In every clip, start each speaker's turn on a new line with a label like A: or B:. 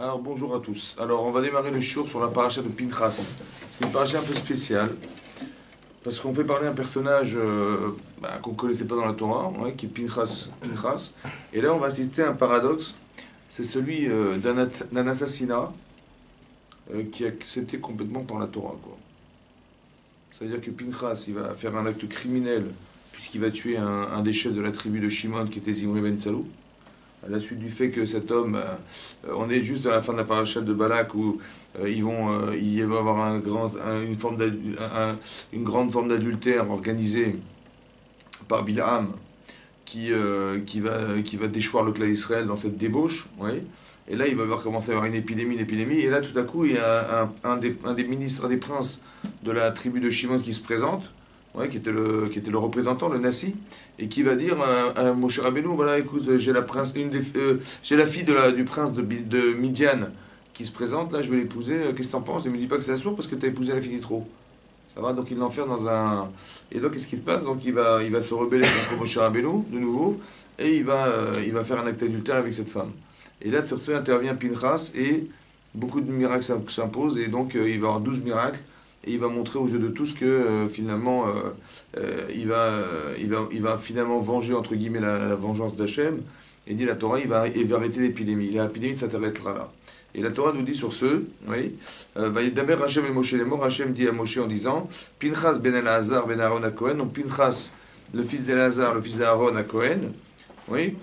A: Alors bonjour à tous. Alors on va démarrer le shiur sur la paracha de Pinchas. C'est une paracha un peu spéciale parce qu'on fait parler un personnage qu'on ne connaissait pas dans la Torah, ouais, qui est Pinchas. Et là on va citer un paradoxe. C'est celui d'un assassinat qui est accepté complètement par la Torah, quoi. C'est-à-dire que Pinchas il va faire un acte criminel puisqu'il va tuer un des chefs de la tribu de Shimon qui était Zimri ben Salou. À la suite du fait que cet homme, on est juste à la fin de la paracha de Balak où il va y avoir une grande forme d'adultère organisée par Bilham qui va déchoir le clan d'Israël dans cette débauche. Oui. Et là, il va y avoir commencé à avoir une épidémie. Et là, tout à coup, il y a un des ministres, un des princes de la tribu de Shimon qui se présente, ouais, qui était le représentant, le Nassi, et qui va dire à Moshe Rabbeinu, voilà, écoute, j'ai la fille du prince de Midian qui se présente, là, je vais l'épouser, qu'est-ce que t'en penses? Il me dit pas que c'est assourd parce que t'as épousé la fille de trop. Ça va, donc il l'enferme dans un... Et donc, qu'est-ce qui se passe? Donc, il va se rebeller contre Moshe Rabbeinu, de nouveau, et il va faire un acte adultère avec cette femme. Et là, sur ce, intervient Pinchas, et beaucoup de miracles s'imposent, et donc, il va y avoir 12 miracles, et il va montrer aux yeux de tous que finalement il va finalement venger entre guillemets la vengeance d'Hachem et dit la Torah il va arrêter l'épidémie. L'épidémie s'arrêtera là. Et la Torah nous dit sur ce, oui, va Yedaber Hachem et Moshe les morts. Hachem dit à Moshe en disant Pinchas ben Elazar ben Aaron à Cohen, donc Pinchas le fils d'Elazar, le fils d'Aaron à Cohen, oui.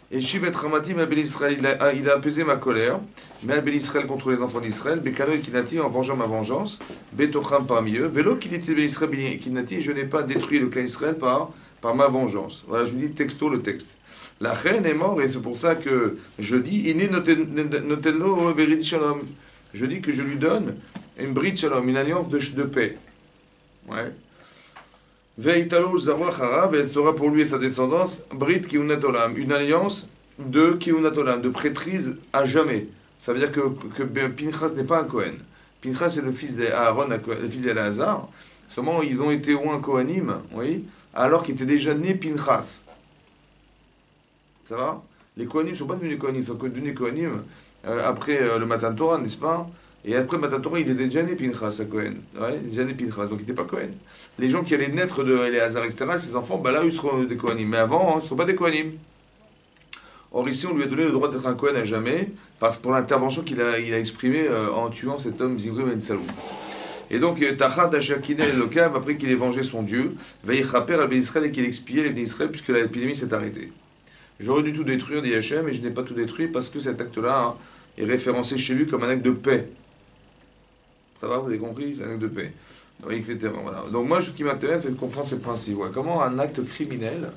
A: Et Shivet Ramati, Abel Israël, il a apaisé ma colère, mais Abel Israël contre les enfants d'Israël, Bekano et Kinati en vengeant ma vengeance, Betocham parmi eux, Vélo qui était Abel Israël Kinati, je n'ai pas détruit le clan Israël par ma vengeance. Voilà, je vous dis texto le texte. La reine est morte et c'est pour ça que je dis, Iné notello berit shalom. Je dis que je lui donne une brit shalom, une alliance de paix. Ouais. Veitalo Zarwa Harav, et elle sera pour lui et sa descendance, Brit Kiunat Olam, une alliance de Kiunat Olam, de prêtrise à jamais. Ça veut dire que Pinchas n'est pas un Kohen. Pinchas est le fils d'Aaron, le fils d'Elazar. Seulement, ils ont été loin Kohanim, oui, alors qu'il était déjà né Pinchas. Ça va? Les Kohanim ne sont pas devenus Kohanim, ils sont devenus Kohanim après le Matan Torah, n'est-ce pas? Et après Matan Torah, il était déjà né Pinchas à Cohen. Ouais, il était déjà né Pinchas, donc il n'était pas Cohen. Les gens qui allaient naître de Éléazar, etc., ces enfants, bah là, ils seront des Kohanim. Mais avant, ils ne sont pas des Kohanim. Or, ici, on lui a donné le droit d'être un Cohen à jamais, pour l'intervention qu'il a exprimée en tuant cet homme Zimri ben Salou. Et donc, Tachat Hashakine Elokav, après qu'il ait vengé son Dieu, va y rapper à Ben Israël et qu'il expiait les Ben Israël, puisque l'épidémie s'est arrêtée. J'aurais dû tout détruire, dit Hachem, mais je n'ai pas tout détruit parce que cet acte-là est référencé chez lui comme un acte de paix. Ça va, vous avez compris? C'est un acte de paix. Oui, etc. Voilà. Donc moi, ce qui m'intéresse, c'est de comprendre ce principe. Ouais. Comment un acte criminel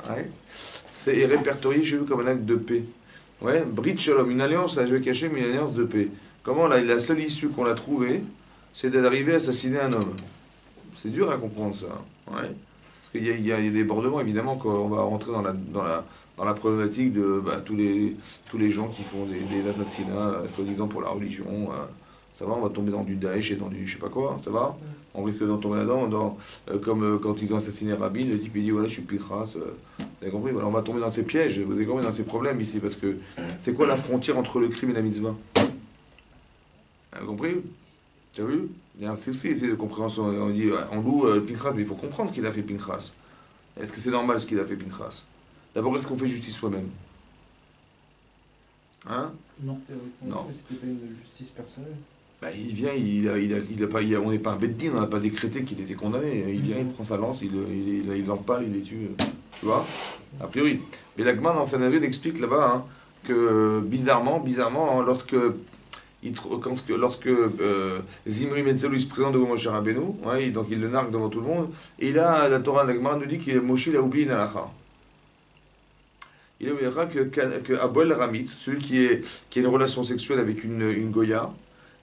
A: est répertorié chez lui comme un acte de paix. Ouais, Brit Shalom, une alliance avec Hachem, une alliance de paix. Comment la seule issue qu'on a trouvée, c'est d'arriver à assassiner un homme. C'est dur à comprendre ça. Ouais. Parce qu'il y a des débordements, évidemment, quand on va rentrer dans la problématique de tous les gens qui font des assassinats, soi-disant pour la religion. Ça va, on va tomber dans du Daesh et dans du je sais pas quoi, ça va? On risque d'en tomber là-dedans, comme quand ils ont assassiné Rabin, le type il dit voilà, je suis Pinchas, vous avez compris? Voilà, on va tomber dans ces pièges, vous avez compris, dans ces problèmes ici, parce que c'est quoi la frontière entre le crime et la mitzvah? Vous avez compris? Tu as vu? Il y a un souci de compréhension. On dit, on loue Pinchas, mais il faut comprendre ce qu'il a fait Pinchas. Est-ce que c'est normal ce qu'il a fait Pinchas? D'abord, est-ce qu'on fait justice soi-même? Hein?
B: Non, théoriquement,
A: non.
B: C'était pas une justice personnelle.
A: Bah, il vient, on n'est pas un beddin, on n'a pas décrété qu'il était condamné. Il vient, il prend sa lance, il empale, il les tue. Tu vois? A priori. Mais l'Agman dans Sanhedrin explique là-bas que bizarrement, hein, lorsque Zimri ben Salou se présente devant Moshe Rabbeinu, ouais, donc il le nargue devant tout le monde, et là, la Torah de l'Agman nous dit que Moshe il a oublié une halakha. Il a oublié que Abouel Ramit, celui qui a une relation sexuelle avec une Goya,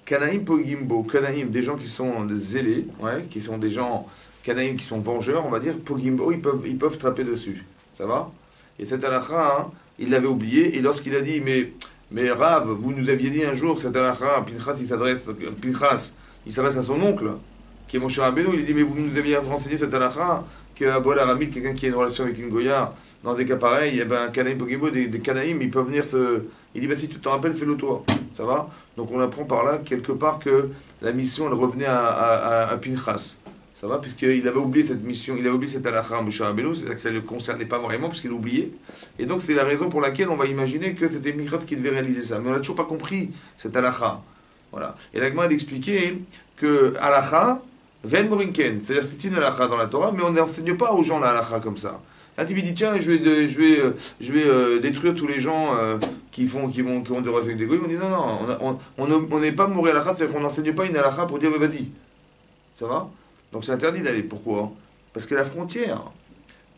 A: Kanaïm Pogimbo, Kanaïm, des gens qui sont zélés, ouais, qui sont des gens, Kanaïm qui sont vengeurs, on va dire, Pogimbo, ils peuvent trapper dessus. Ça va? Et cette halakha, il l'avait oublié, et lorsqu'il a dit, mais Rav, vous nous aviez dit un jour que cette halakha, Pinchas, il s'adresse à son oncle. qui est mon cher Rabbeinu, il dit mais vous nous aviez renseigné cette halakha que Abou al-Aramid, quelqu'un qui a une relation avec une Goya, dans des cas pareils, eh ben, Canaïm Pogimo, des Canaïm, ils peuvent venir se. Il dit bah si tu t'en rappelles, fais-le toi. Ça va? Donc on apprend par là, quelque part, que la mission, elle revenait à Pinchas. Ça va? Puisqu'il avait oublié cette mission, il avait oublié cette halakha à Moshe Rabbeinu, c'est-à-dire que ça ne le concernait pas vraiment, puisqu'il a oublié. Et donc c'est la raison pour laquelle on va imaginer que c'était Pinchas qui devait réaliser ça. Mais on n'a toujours pas compris cette halakha. Voilà. Et l'Agma a expliqué que halakha, Ven Morinken, c'est-à-dire que c'est une halakha dans la Torah, mais on n'enseigne pas aux gens la halakha comme ça. Un type dit tiens, je vais détruire tous les gens qui ont des relations avec des goyim. On dit non, on n'est pas mouré halakha, c'est-à-dire qu'on n'enseigne pas une halakha pour dire mais vas-y. Ça va? Donc c'est interdit d'aller. Pourquoi? Parce que la frontière,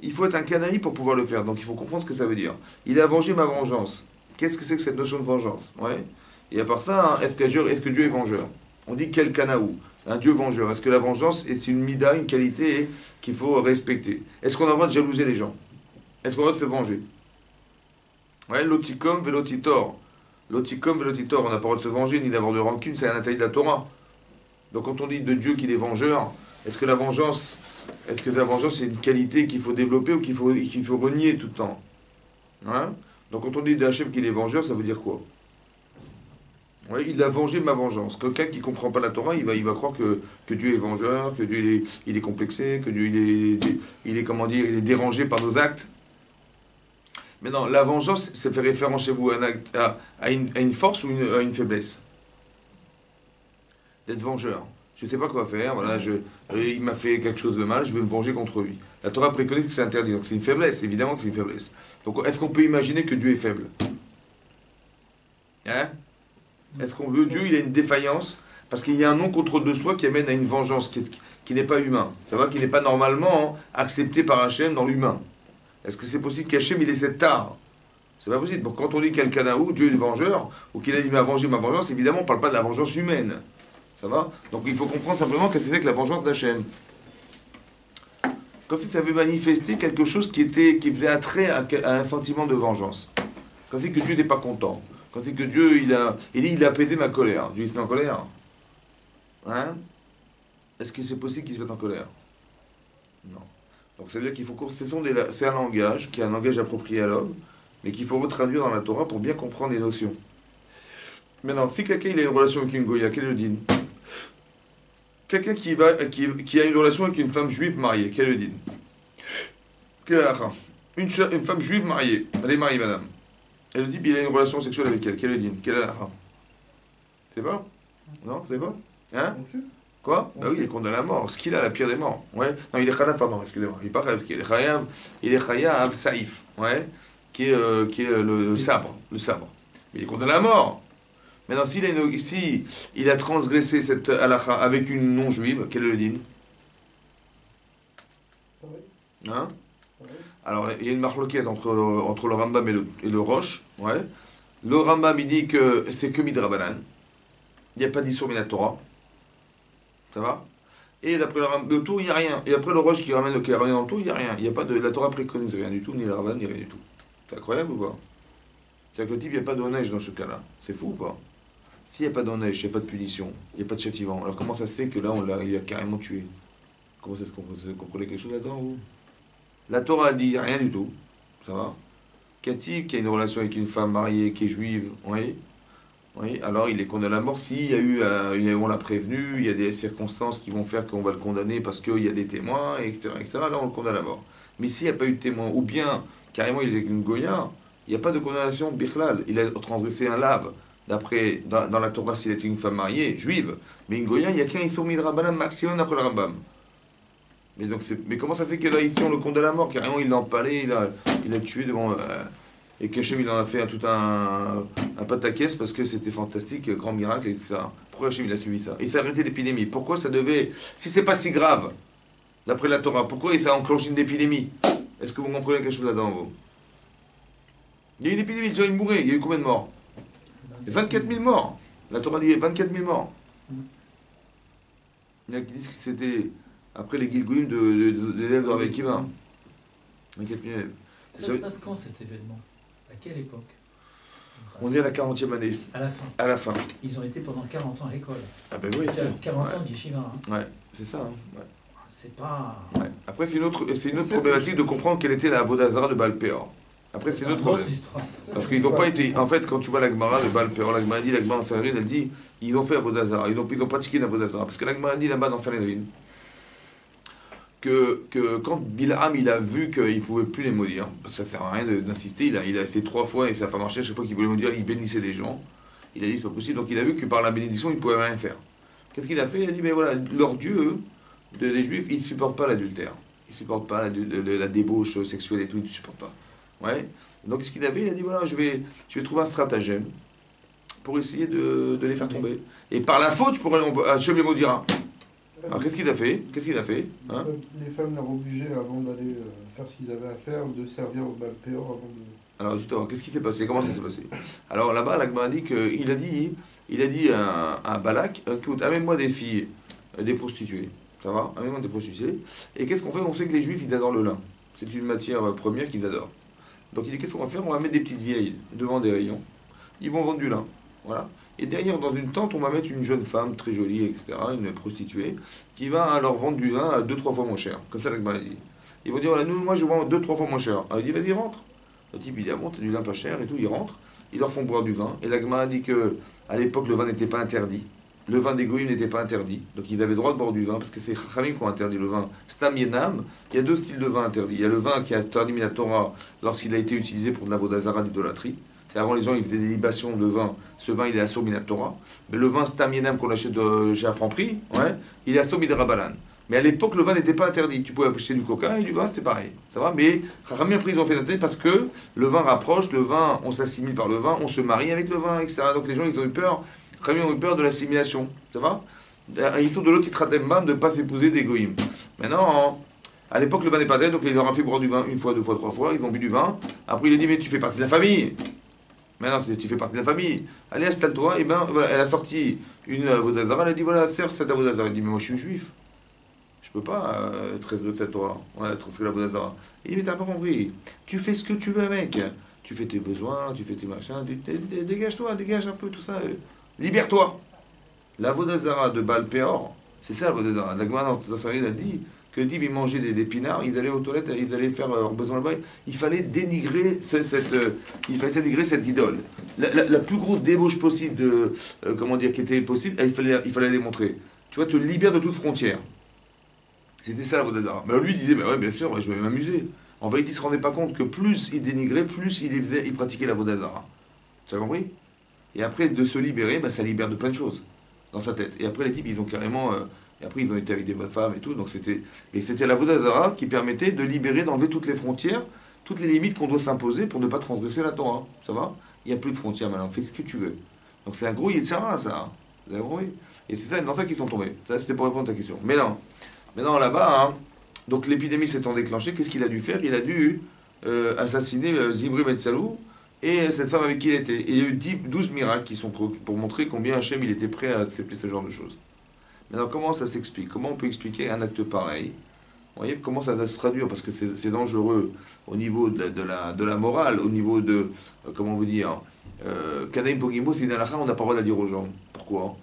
A: il faut être un canaï pour pouvoir le faire. Donc il faut comprendre ce que ça veut dire. Il a vengé ma vengeance. Qu'est-ce que c'est que cette notion de vengeance? Ouais. Et à part ça, hein, est-ce que Dieu est vengeur? On dit quel canaou? Un Dieu vengeur. Est-ce que la vengeance est une mida, une qualité qu'il faut respecter? Est-ce qu'on a le droit de jalouser les gens? Est-ce qu'on a le droit de se venger? Ouais, lotikom velotitor. Lotikom velotitor. On n'a pas le droit de se venger ni d'avoir de rancune, c'est un interdit de la Torah. Donc quand on dit de Dieu qu'il est vengeur, est-ce que la vengeance c'est une qualité qu'il faut développer ou qu'il faut renier tout le temps? Hein? Donc quand on dit d'Hachem qu'il est vengeur, ça veut dire quoi? Oui, il a vengé ma vengeance. Quelqu'un qui ne comprend pas la Torah, il va croire que Dieu est vengeur, que Dieu il est complexé, que Dieu il est, comment dire, il est dérangé par nos actes. Mais non, la vengeance, ça fait référence chez vous à une force ou à une faiblesse. D'être vengeur. Je ne sais pas quoi faire, voilà, il m'a fait quelque chose de mal, je vais me venger contre lui. La Torah préconise que c'est interdit, donc c'est une faiblesse, évidemment que c'est une faiblesse. Donc est-ce qu'on peut imaginer que Dieu est faible? Hein? Est-ce qu'on veut Dieu, il a une défaillance parce qu'il y a un non-contrôle de soi qui amène à une vengeance qui n'est pas humain. Ça va qui n'est pas normalement accepté par Hachem dans l'humain. Est-ce que c'est possible qu'Hachem il ait cette tare? C'est pas possible. Donc quand on dit quelqu'un où Dieu est le vengeur, ou qu'il a dit m'a vengé ma vengeance, évidemment on ne parle pas de la vengeance humaine. Ça va? Donc il faut comprendre simplement qu'est-ce que c'est que la vengeance d'Hachem. Comme si ça avait manifesté quelque chose qui faisait attrait à un sentiment de vengeance. Comme si que Dieu n'est pas content. Quand c'est que Dieu, il a apaisé ma colère. Dieu, il se met en colère. Hein? Est-ce que c'est possible qu'il se mette en colère? Non. Donc ça veut dire qu'il faut... C'est un langage, qui est un langage approprié à l'homme, mais qu'il faut retraduire dans la Torah pour bien comprendre les notions. Maintenant, si quelqu'un il a une relation avec une goya, quel est le din? Quelqu'un qui a une relation avec une femme juive mariée, quel est le din? Quel est la fin? Une femme juive mariée, elle est mariée, madame. Elle dit qu'il a une relation sexuelle avec elle. Quel est le din? Quelle est la halakha? C'est pas? Non, c'est pas? Hein? Quoi? Bah oui, il est condamné à mort. Ce qu'il a la pire des morts. Ouais. Non, il est khayaf, pardon, excusez-moi. Il n'est pas khayaf, il est khayaf saïf. Ouais. Qui est le sabre. Le sabre. Mais il est condamné à mort. Maintenant, si il a transgressé cette halakha avec une non-juive, quel est le din? Hein? Alors, il y a une marloquette entre le Rambam et le Roche. Ouais. Le Rambam, il dit que c'est que Midrabanan. Il n'y a pas d'issur Minatora. Ça va? Et d'après le tout, il n'y a rien. Et après le Roche qui ramène dans le tout, il n'y a rien. Il n'y a pas de. La Torah préconise rien du tout, ni le Rambam, ni rien du tout. C'est incroyable ou pas? C'est-à-dire que le type, il n'y a pas de neige dans ce cas-là. C'est fou ou pas? S'il n'y a pas de neige, il n'y a pas de punition, il n'y a pas de châtiment. Alors comment ça se fait que là, il a carrément tué? Comment ça se comprend? Vous comprenez quelque chose là-dedans, vous? La Torah dit rien du tout, ça va? Qu'un type qui a une relation avec une femme mariée qui est juive, oui, oui, alors il est condamné à mort s'il y a eu, on l'a prévenu, il y a des circonstances qui vont faire qu'on va le condamner parce qu'il y a des témoins, etc., etc., là on le condamne à mort. Mais s'il n'y a pas eu de témoin, ou bien carrément il est une goya, il n'y a pas de condamnation bichlal, il a transgressé un lave. D'après, dans la Torah, s'il était une femme mariée, juive, mais une goya, il n'y a qu'un issur midrabanan maximum d'après le Rambam. Mais comment ça fait que là, ici, on le condamne à mort? Carrément, il l'a empalé, il a tué devant. Et qu'Hachem, il en a fait tout un pataquès parce que c'était fantastique, grand miracle, etc. Pourquoi Hachem, il a suivi ça? Il s'est arrêté l'épidémie. Pourquoi ça devait. Si c'est pas si grave, d'après la Torah, pourquoi il s'est enclenché une épidémie? Est-ce que vous comprenez quelque chose là-dedans, vous? Il y a eu une épidémie, les gens, ils mouraient. Il y a eu combien de morts? 24 000 morts. La Torah dit 24 000 morts. Il y en a qui disent que c'était. Après les Gilgouim des élèves de Rabbi Akiva. 24 000 élèves.
C: Ça se passe quand cet événement? À quelle époque?
A: On est à la 40e année,
C: À la fin.
A: à la fin.
C: Ils ont été pendant 40 ans à l'école.
A: Ah ben oui,
C: C'est
A: c'est
C: 40 ans d'Yeshiva. Hein.
A: ouais, c'est ça. Hein, ouais.
C: C'est pas.
A: Ouais. Après, c'est une autre problématique de comprendre quelle était la Vodazara de Baal Peor. Après, c'est notre problème.
C: Histoire.
A: Parce qu'ils n'ont pas été. En fait, quand tu vois la Gemara de Baal Peor, la Gemara dit, la Gemara en Sanhedrin, elle dit, ils ont fait la Vodazara, ils ont pratiqué la Vodazara. Parce que la Gemara dit là-bas dans Sanhedrin que quand Bilham il a vu qu'il ne pouvait plus les maudire, parce que ça sert à rien d'insister, il a fait 3 fois et ça n'a pas marché, à chaque fois qu'il voulait maudire, il bénissait des gens. Il a dit c'est pas possible, donc il a vu que par la bénédiction, il ne pouvait rien faire. Qu'est-ce qu'il a fait? Il a dit, mais voilà, leur Dieu, les Juifs, ils ne supportent pas l'adultère. Ils ne supportent pas la débauche sexuelle et tout, ils ne supportent pas. Ouais. Donc ce qu'il a fait, il a dit, voilà, je vais trouver un stratagème pour essayer de les faire tomber. Et par la faute, Hachem les maudira. Alors qu'est-ce qu'il a fait? Hein?
B: Les femmes l'ont obligé, avant d'aller faire ce qu'ils avaient à faire, de servir au Baal Péor avant de...
A: Alors justement, qu'est-ce qui s'est passé? Comment ça s'est passé? Alors là-bas, l'Agma dit qu'il a dit à Balak, écoute, amène-moi des filles, des prostituées. Ça va? Amène-moi des prostituées. Et qu'est-ce qu'on fait? On sait que les Juifs, ils adorent le lin. C'est une matière première qu'ils adorent. Donc il dit, qu'est-ce qu'on va faire? On va mettre des petites vieilles devant des rayons. Ils vont vendre du lin. Voilà. Et derrière, dans une tente, on va mettre une jeune femme très jolie, etc., une prostituée, qui va leur vendre du vin à 2-3 fois moins cher. Comme ça, l'Agma dit. Ils vont dire, voilà, moi je vends 2-3 fois moins cher. Alors il dit, vas-y, rentre. Le type, il dit, ah bon, t'as du lin pas cher et tout, il rentre. Ils leur font boire du vin. Et l'Agma dit qu'à l'époque, le vin n'était pas interdit. Le vin des goïms n'était pas interdit. Donc ils avaient le droit de boire du vin, parce que c'est Chachamim qui ont interdit le vin. Stam Yenam, il y a 2 styles de vin interdits. Il y a le vin qui a interdit la Torah lorsqu'il a été utilisé pour de la vodazara d'idolâtrie. Avant, les gens ils faisaient des libations de vin. Ce vin, il est assourd min Torah. Mais le vin Stam Yenam qu'on achète chez à Franprix, ouais, il est assourd min Rabanan. Mais à l'époque, le vin n'était pas interdit. Tu pouvais acheter du coca et du vin, c'était pareil. Ça va? Mais Chachamim, après, ils ont fait noter parce que le vin rapproche, le vin, on s'assimile par le vin, on se marie avec le vin, etc. Donc les gens, ils ont eu peur. Chachamim ont eu peur de l'assimilation. Ça va? Ils sont de l'autre Itradembam de ne pas s'épouser des goïms. Maintenant, à l'époque, le vin n'est pas interdit, donc il leur a fait boire du vin 1 fois, 2 fois, 3 fois. Ils ont bu du vin. Après, il a dit, mais tu fais partie de la famille. Maintenant, tu fais partie de la famille. Allez, installe-toi. Et bien, voilà, elle a sorti une Vodazara. Elle a dit, voilà, sers cette Vodazara. Elle dit, mais moi, je suis juif. Je peux pas transgresser cette Torah. Ouais, transgresser la Vodazara. Il dit, mais t'as pas compris. Tu fais ce que tu veux, mec. Tu fais tes besoins, tu fais tes machins. Dégage-toi, dégage un peu tout ça. Libère-toi. La Vodazara de Baal Peor, c'est ça la Vodazara. La Gemara dans sa a dit que dit ils mangeaient des épinards, ils allaient aux toilettes, ils allaient faire leurs besoins là-bas. Il fallait dénigrer cette idole. La plus grosse débauche possible de qui était possible, il fallait les montrer. Tu vois, te libère de toute frontière. C'était ça la Vodazara. Mais lui il disait, ouais, bien sûr, je vais m'amuser. En vérité, il se rendait pas compte que plus il dénigrait, plus il pratiquait la Vodazara. Tu as compris? Et après, de se libérer, ça libère de plein de choses dans sa tête. Et après, les types, ils ont carrément... et après, ils ont été avec des bonnes femmes et tout. Donc c'était la Vodazara qui permettait de libérer, d'enlever toutes les frontières, toutes les limites qu'on doit s'imposer pour ne pas transgresser la Torah. Ça va? Il n'y a plus de frontières maintenant. Fais ce que tu veux. Donc c'est un gros Yitzhara, ça. Vous avez compris? Et c'est dans ça qu'ils sont tombés. Ça, c'était pour répondre à ta question. Mais non. Maintenant, là-bas, donc l'épidémie s'étant déclenchée, qu'est-ce qu'il a dû faire? Il a dû assassiner Zimri Ben Salou et cette femme avec qui il était. Et il y a eu 12 miracles qui sont pour montrer combien Hachem il était prêt à accepter ce genre de choses. Maintenant, comment ça s'explique? Comment on peut expliquer un acte pareil? Vous voyez, comment ça va se traduire? Parce que c'est dangereux au niveau de la morale, au niveau de, comment vous dire, Kanaïm Pogimbo, c'est une halakha, on n'a pas le droit de la dire aux gens. Pourquoi?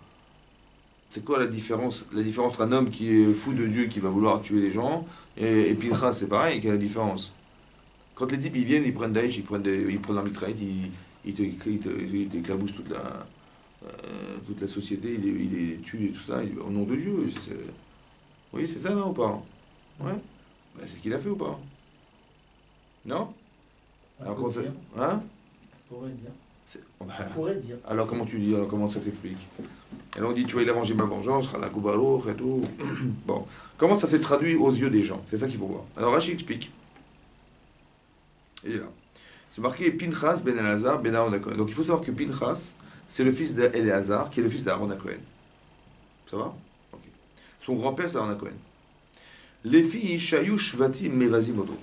A: C'est quoi la différence? La différence entre un homme qui est fou de Dieu, qui va vouloir tuer les gens, et Pinchas, c'est pareil, quelle est la différence? Quand les types ils viennent, ils prennent Daesh, ils prennent leur mitraillette, ils t'éclaboussent toute la société, ils les tuent et tout ça, au nom de Dieu. Oui, c'est ça, non, ou pas? Ouais. C'est ce qu'il a fait ou pas? Non? Alors comment ça... Hein?
C: On pourrait dire.
A: Alors comment tu dis? Alors comment ça s'explique? Alors on dit, tu vois, il a mangé ma vengeance, la Koubarour et tout. Bon. Comment ça s'est traduit aux yeux des gens? C'est ça qu'il faut voir. Alors Rachid explique. Il est là. C'est marqué Pinchas ben Elazar ben Aaron HaKohen. Donc il faut savoir que Pinchas, c'est le fils d'Eleazar, qui est le fils d'Aaron HaKohen. Ça va? Ok. Son grand-père, c'est Aaron HaKohen. Les filles, Shayu Shvatim Mevazim Odo.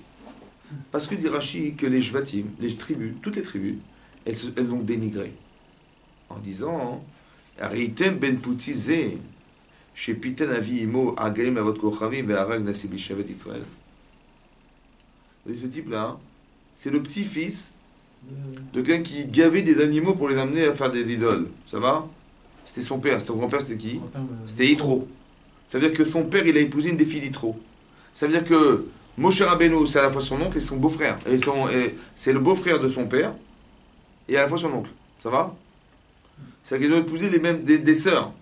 A: Parce que dit Rashi que les Shvatim, les tribus, toutes les tribus, elles l'ont dénigré. En disant, Aritem ben Poutizé, chez Piten Avi Imo, Agalim Avot Kochavim, Ve'arag Nasibi Shavet Israël. Vous voyez ce type-là, c'est le petit-fils
C: De...
A: De quelqu'un qui gavait des animaux pour les amener à faire des idoles. Ça va? C'était son père. C'était ton grand-père, c'était qui? C'était Yitro. Ça veut dire que son père, il a épousé une des filles d'Yitro. Ça veut dire que Moshe Rabbeinu, c'est à la fois son oncle et son beau-frère. Et c'est le beau-frère de son père et à la fois son oncle. Ça va? C'est-à-dire qu'ils ont épousé les mêmes des sœurs.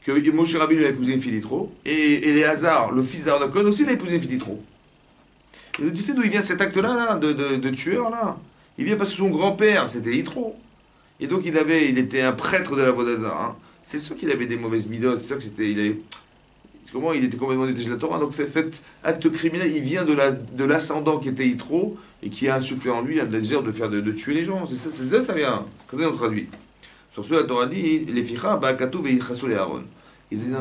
A: Que Moshe Rabbeinu a épousé une fille d'Yitro. Et Éléazar, le fils d'Aaron Cohen, aussi il a épousé une fille d'Yitro. Et tu sais d'où il vient cet acte-là, là, de tueur, là? Il vient parce que son grand-père, c'était Yitro. Et donc il était un prêtre de la Vodazar. Hein. C'est sûr qu'il avait des mauvaises midotes, c'est sûr que il était complètement détaché de la Torah. Donc cet acte criminel, il vient de l'ascendant qui était Yitro et qui a insufflé en lui un désir de tuer les gens. C'est ça vient. Comme ça on traduit. Sur ce, la Torah dit les ficha ba'akatou ve'ichasu les Aaron. Il dit non.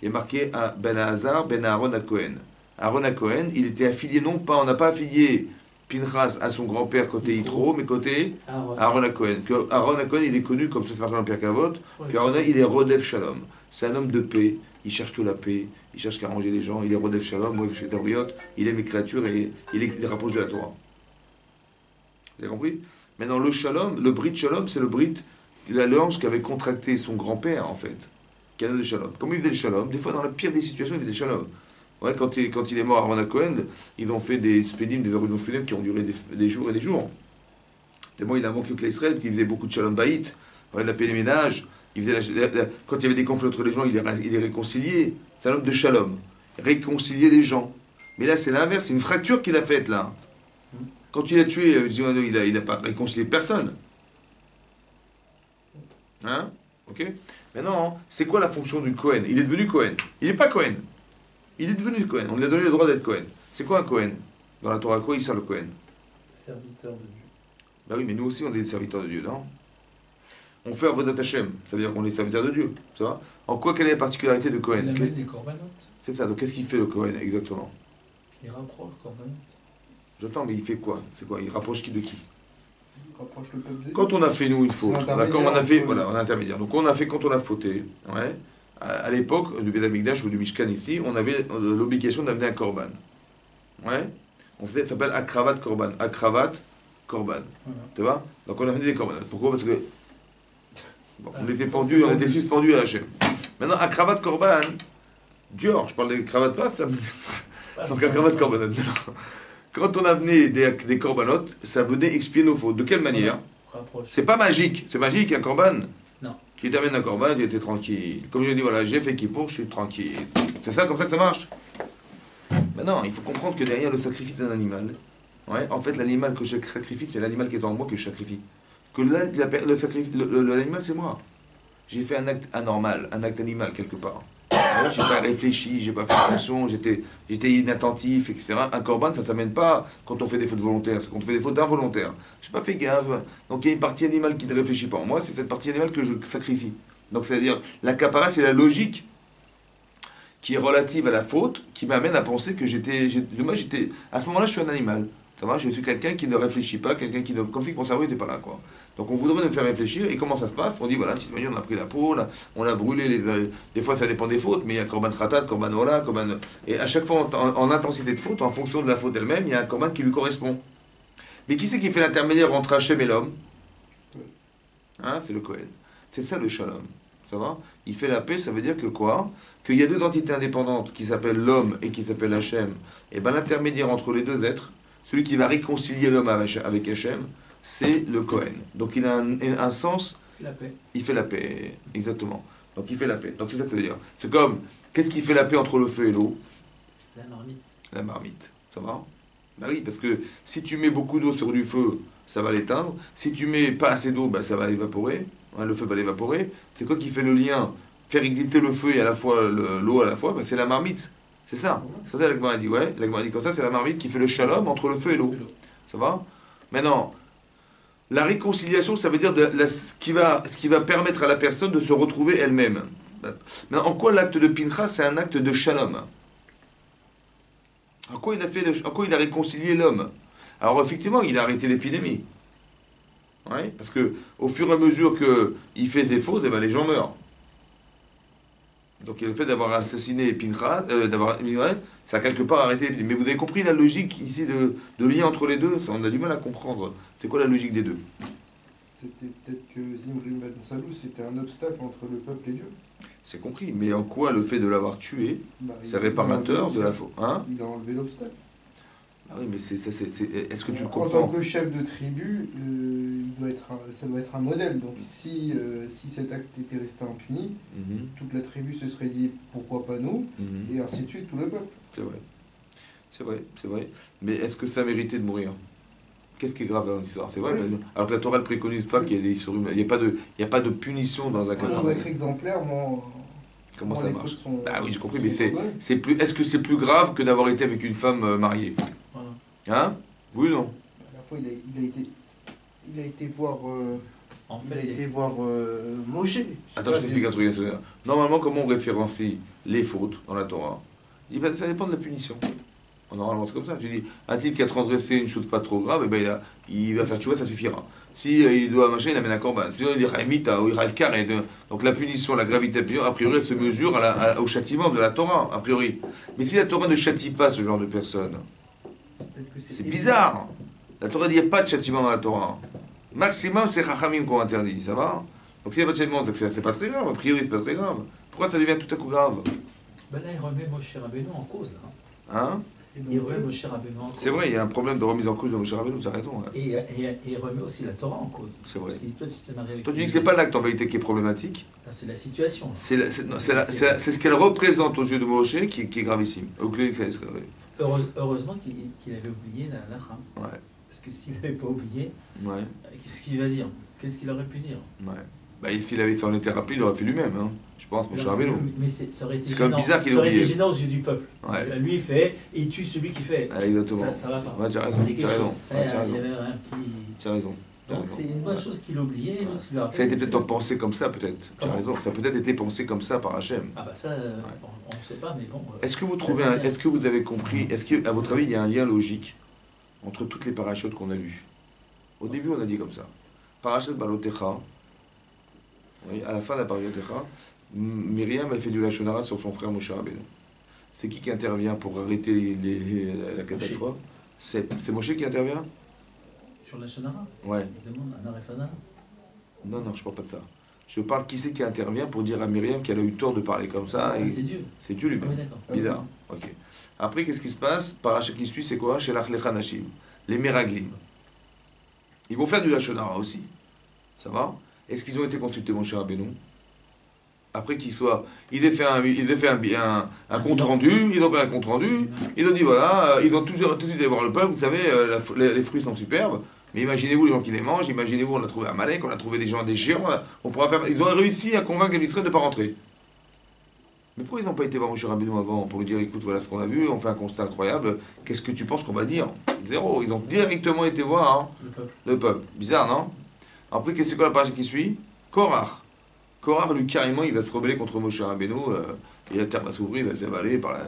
A: Il est marqué à Ben Hazar, Ben Aaron à Cohen. Aaron à Cohen, il était affilié non pas, on n'a pas affilié Pinchas à son grand-père côté Yitro, mais côté Aaron à Cohen. Aaron à Cohen, il est connu, comme ça se marque dans le Pierre Kavot, qu'Aaron, il est Rodef Shalom. C'est un homme de paix, il cherche que la paix, il cherche qu'à arranger les gens, il est Rodef Shalom, il aime les créatures et il les rapproche de la Torah. Vous avez compris? Maintenant, le Shalom, le Brit Shalom, c'est le Brit, l'alliance qu'avait contracté son grand-père, en fait, qui a le Shalom. Comme il faisait le Shalom, des fois, dans la pire des situations, il faisait le Shalom. Ouais, quand il est mort à Aaron Cohen, ils ont fait des spédimes, des horizons funèbres qui ont duré des jours et des jours. Tellement il a manqué que l'Israël, qui faisait beaucoup de shalom baït, de la paix des ménages, il faisait quand il y avait des conflits entre les gens, il les réconciliait. C'est un homme de shalom. Réconcilier les gens. Mais là, c'est l'inverse, c'est une fracture qu'il a faite, là. Quand il a tué, il n'a pas réconcilié personne. Hein? Ok? Maintenant, c'est quoi la fonction du Cohen? Il est devenu Cohen. Il n'est pas Cohen. Il est devenu Cohen. On lui a donné le droit d'être Cohen. C'est quoi un Cohen? Dans la Torah, quoi il sert le Cohen?
C: Serviteur de Dieu.
A: Ben oui, mais nous aussi, on est des serviteurs de Dieu, non? On fait Avodat Hashem. Ça veut dire qu'on est serviteurs de Dieu. Ça va? En quoi, quelle est la particularité de Cohen?
C: Il amène les corbanotes.
A: C'est ça. Donc, qu'est-ce qu'il fait le Cohen, exactement?
C: Il rapproche corbanotes.
A: J'entends, mais il fait quoi? C'est quoi? Il rapproche qui de qui?
B: Il rapproche le peuple de Dieu.
A: Quand on a fait, nous, une faute, d'accord, on a fait, voilà, on est intermédiaire. Donc, on a fait quand on a fauté, ouais. À l'époque du Beth Amikdash ou du Mishkan ici, on avait l'obligation d'amener un korban. Ouais. On faisait, ça s'appelle akravat korban. Akravat korban. Tu vois? Donc on a amené des korbanot. Pourquoi? Parce que bon, on était pendus, on était suspendus à Hachem. Maintenant, akravat korban, Dior, je parle des cravates pas, ça. Donc akravat korbanot. Quand on amenait des korbanot, ça venait expier nos fautes. De quelle manière? C'est pas magique. C'est magique un korban? Qui t'amène un corban, il était tranquille. Comme je dis, voilà, j'ai fait Kippour, je suis tranquille. C'est ça, comme ça que ça marche. Maintenant, il faut comprendre que derrière le sacrifice d'un animal, ouais, en fait, l'animal que je sacrifie, c'est l'animal qui est en moi que je sacrifie. Que l'animal, c'est moi. J'ai fait un acte anormal, un acte animal quelque part. Ouais, j'ai pas réfléchi, j'ai pas fait attention, j'étais inattentif, etc. Un corban, ça s'amène pas quand on fait des fautes volontaires, c'est quand on fait des fautes involontaires. J'ai pas fait gaffe. Donc il y a une partie animale qui ne réfléchit pas en moi, c'est cette partie animale que je sacrifie. Donc c'est-à-dire, la capara, c'est la logique qui est relative à la faute, qui m'amène à penser que à ce moment-là, je suis un animal. Ça va, je suis quelqu'un qui ne réfléchit pas, quelqu'un qui ne. Comme si mon cerveau n'était pas là, quoi. Donc on voudrait nous faire réfléchir, et comment ça se passe? On dit voilà, on a pris la peau, on a brûlé des fois ça dépend des fautes, mais il y a korban khatat, korban ola, korban. Et à chaque fois, en intensité de faute, en fonction de la faute elle-même, il y a un korban qui lui correspond. Mais qui c'est qui fait l'intermédiaire entre Hachem et l'homme? Hein, c'est le Kohen. C'est ça le shalom. Ça va? Il fait la paix, ça veut dire que quoi? Qu'il y a deux entités indépendantes qui s'appellent l'homme et qui s'appellent Hachem. Et bien l'intermédiaire entre les deux êtres, celui qui va réconcilier l'homme avec Hachem, c'est le Kohen. Donc il a un sens.
C: Il fait la paix.
A: Il fait la paix, exactement. Donc il fait la paix. Donc c'est ça que ça veut dire. C'est comme, qu'est-ce qui fait la paix entre le feu et l'eau?
C: La marmite.
A: La marmite. Ça va? Bah oui, parce que si tu mets beaucoup d'eau sur du feu, ça va l'éteindre. Si tu mets pas assez d'eau, bah, ça va évaporer. Ouais, le feu va l'évaporer. C'est quoi qui fait le lien? Faire exister le feu et à la fois l'eau à la fois, bah, c'est la marmite. C'est ça. C'est ça la Gemara dit, ouais. La Gemara dit comme ça, c'est la marmite qui fait le shalom entre le feu et l'eau. Ça va? Maintenant, la réconciliation, ça veut dire ce qui va permettre à la personne de se retrouver elle-même. Mais en quoi l'acte de Pinchas, c'est un acte de shalom? En quoi il a réconcilié l'homme? Alors effectivement, il a arrêté l'épidémie. Ouais, parce que au fur et à mesure qu'il fait ses fautes, eh ben, les gens meurent. Donc le fait d'avoir assassiné Pinchas, ça a quelque part arrêté l'épidémie. Mais vous avez compris la logique ici de lien entre les deux? Ça, on a du mal à comprendre. C'est quoi la logique des deux?
B: C'était peut-être que Zimri Ben Salou, c'était un obstacle entre le peuple et Dieu.
A: C'est compris. Mais en quoi le fait de l'avoir tué,
B: Bah,
A: c'est réparateur de la faute? Hein?
B: Il a enlevé l'obstacle.
A: Ah oui, mais est-ce que tu le
B: En tant
A: comprends?
B: que chef de tribu, ça doit être un modèle. Donc si cet acte était resté impuni,
A: Mhm,
B: toute la tribu se serait dit pourquoi pas nous,
A: mhm.
B: et ainsi de suite, tout le peuple.
A: C'est vrai. C'est vrai, c'est vrai. Mais est-ce que ça méritait de mourir? Qu'est-ce qui est grave dans l'histoire? C'est vrai,
B: Oui.
A: alors que la Torah ne préconise pas qu'il y ait des surhumains. Il y a pas de punition dans un cas
B: On doit
A: pareil.
B: être exemplaire,
A: Comment
B: moi,
A: ça
B: les
A: marche?
B: fautes sont-
A: Bah oui, j'ai compris,
B: sont
A: mais
B: pardonnées.
A: est-ce que c'est plus grave que d'avoir été avec une femme mariée?
C: Voilà.
A: Hein? Oui ou non?
B: À la fois, il a été voir,
C: En
B: il a
C: fait,
B: été voir Moshe.
A: Attends, je t'explique un truc. Normalement, comment on référencie les fautes dans la Torah? Il dit, ben, ça dépend de la punition. Normalement, c'est comme ça. Tu dis, un type qui a transgressé une chose pas trop grave, eh ben, il va faire tchouva, ça suffira. Si il doit machin, il amène un corban. Sinon, il dit Chaimita ou il rêve carré. Donc la punition, la gravité, a priori, elle se mesure au châtiment de la Torah, a priori. Mais si la Torah ne châtie pas ce genre de personne,
B: Peut-être que
A: c'est bizarre. La Torah dit, il n'y a pas de châtiment dans la Torah. Maximum, c'est Chachamim qu'on interdit, ça va? Donc s'il n'y a pas de châtiment, c'est pas très grave. A priori, c'est pas très grave. Pourquoi ça devient tout à coup grave?
C: Ben là, il remet Moshe Rabbeinu en cause. Là.
A: Hein?
B: Et donc,
C: Il remet Moshe Rabbeinu en cause.
A: C'est vrai, il y a un problème de remise en cause de Moshe Rabbeinu, tu as raison. Ouais.
C: Et il remet aussi la Torah en cause.
A: C'est vrai.
C: Parce que toi, tu t'es marié avec
A: Toi, tu dis
C: une-
A: que c'est pas l'acte en vérité qui est problématique,
C: Là, c'est la situation.
A: c'est ce qu'elle représente aux yeux de Moshe qui est gravissime.
C: Heureusement qu'il avait oublié la lacha.
A: Ouais,
C: Parce que s'il n'avait pas oublié,
A: ouais,
C: qu'est-ce qu'il va dire? Qu'est-ce qu'il aurait pu dire?
A: ouais. Bah, s'il avait s'en était rappelé, il aurait fait lui-même, hein. Je pense, Moshe Rabbeinu.
C: Mais ça aurait été
A: C'est quand même
C: gênant.
A: bizarre qu'il ait
C: Ça aurait été
A: oublié.
C: gênant aux yeux du peuple.
A: Ouais.
C: Lui, il fait, et il tue celui qui fait.
A: Ah, exactement.
C: Ça va pas.
A: Ouais, tu as raison,
C: Il y a quelque
A: tu as raison.
C: chose.
A: Ouais, tu as
C: Il y
A: raison.
C: avait un petit...
A: Tu as raison. Tu as
C: Donc
A: raison.
C: c'est une bonne
A: Ouais.
C: chose qu'il a oublié.
A: Ouais.
C: qui lui rappelle
A: Ça a été
C: qu'il
A: peut-être
C: fait.
A: pensé comme ça, peut-être. Tu as
C: Comment?
A: raison. Ça a peut-être été pensé comme ça par Hachem.
C: Ah bah ça, on ne sait pas, mais bon...
A: Est-ce que vous trouvez, est-ce que vous avez compris, est-ce qu'à votre avis, il y a un lien logique entre toutes les parachutes qu'on a lues? Au début, on a dit comme ça. Parachute Balotecha, oui, à la fin de la Balotecha, Myriam, elle fait du Lachonara sur son frère Moshe Rabbeinu. C'est qui intervient pour arrêter la catastrophe? C'est Moshe qui intervient?
C: Sur la Shonara,
A: Ouais.
C: il demande un arefana.
A: Non, non, je parle pas de ça. Je parle qui c'est qui intervient pour dire à Myriam qu'elle a eu tort de parler comme ça.
C: Ah,
A: Et
C: c'est Dieu.
A: c'est Dieu
C: Ah
A: lui-même.
C: oui, d'accord.
A: Bizarre. Ok. Après, qu'est-ce qui se passe? Parachat qui suit, c'est quoi? Chez l'Achlechanashim. Les Meraglim. Ils vont faire du Lachonara aussi. Ça va? Est-ce qu'ils ont été consultés, mon cher Rabbeinu? Après qu'ils soient. Ils aient fait un compte rendu, ils ont fait un compte rendu, ils ont dit voilà, ils ont tout de suite allé voir le peuple, vous savez, les fruits sont superbes, mais imaginez-vous les gens qui les mangent, imaginez-vous, on a trouvé Amalek, on a trouvé des gens, des géants, on pourra faire. Ils ont réussi à convaincre les Israéliens de ne pas rentrer. Mais pourquoi ils n'ont pas été voir Moshe Rabbeinu avant pour lui dire écoute, voilà ce qu'on a vu, on fait un constat incroyable, qu'est-ce que tu penses qu'on va dire? Zéro. Ils ont directement été voir hein,
C: Le peuple.
A: le peuple. Bizarre, non? Après, qu'est-ce que c'est quoi la page qui suit? Korach. Korach, lui, carrément, il va se rebeller contre Moshe Rabbeinu, et la terre va s'ouvrir, il va s'avaler par la...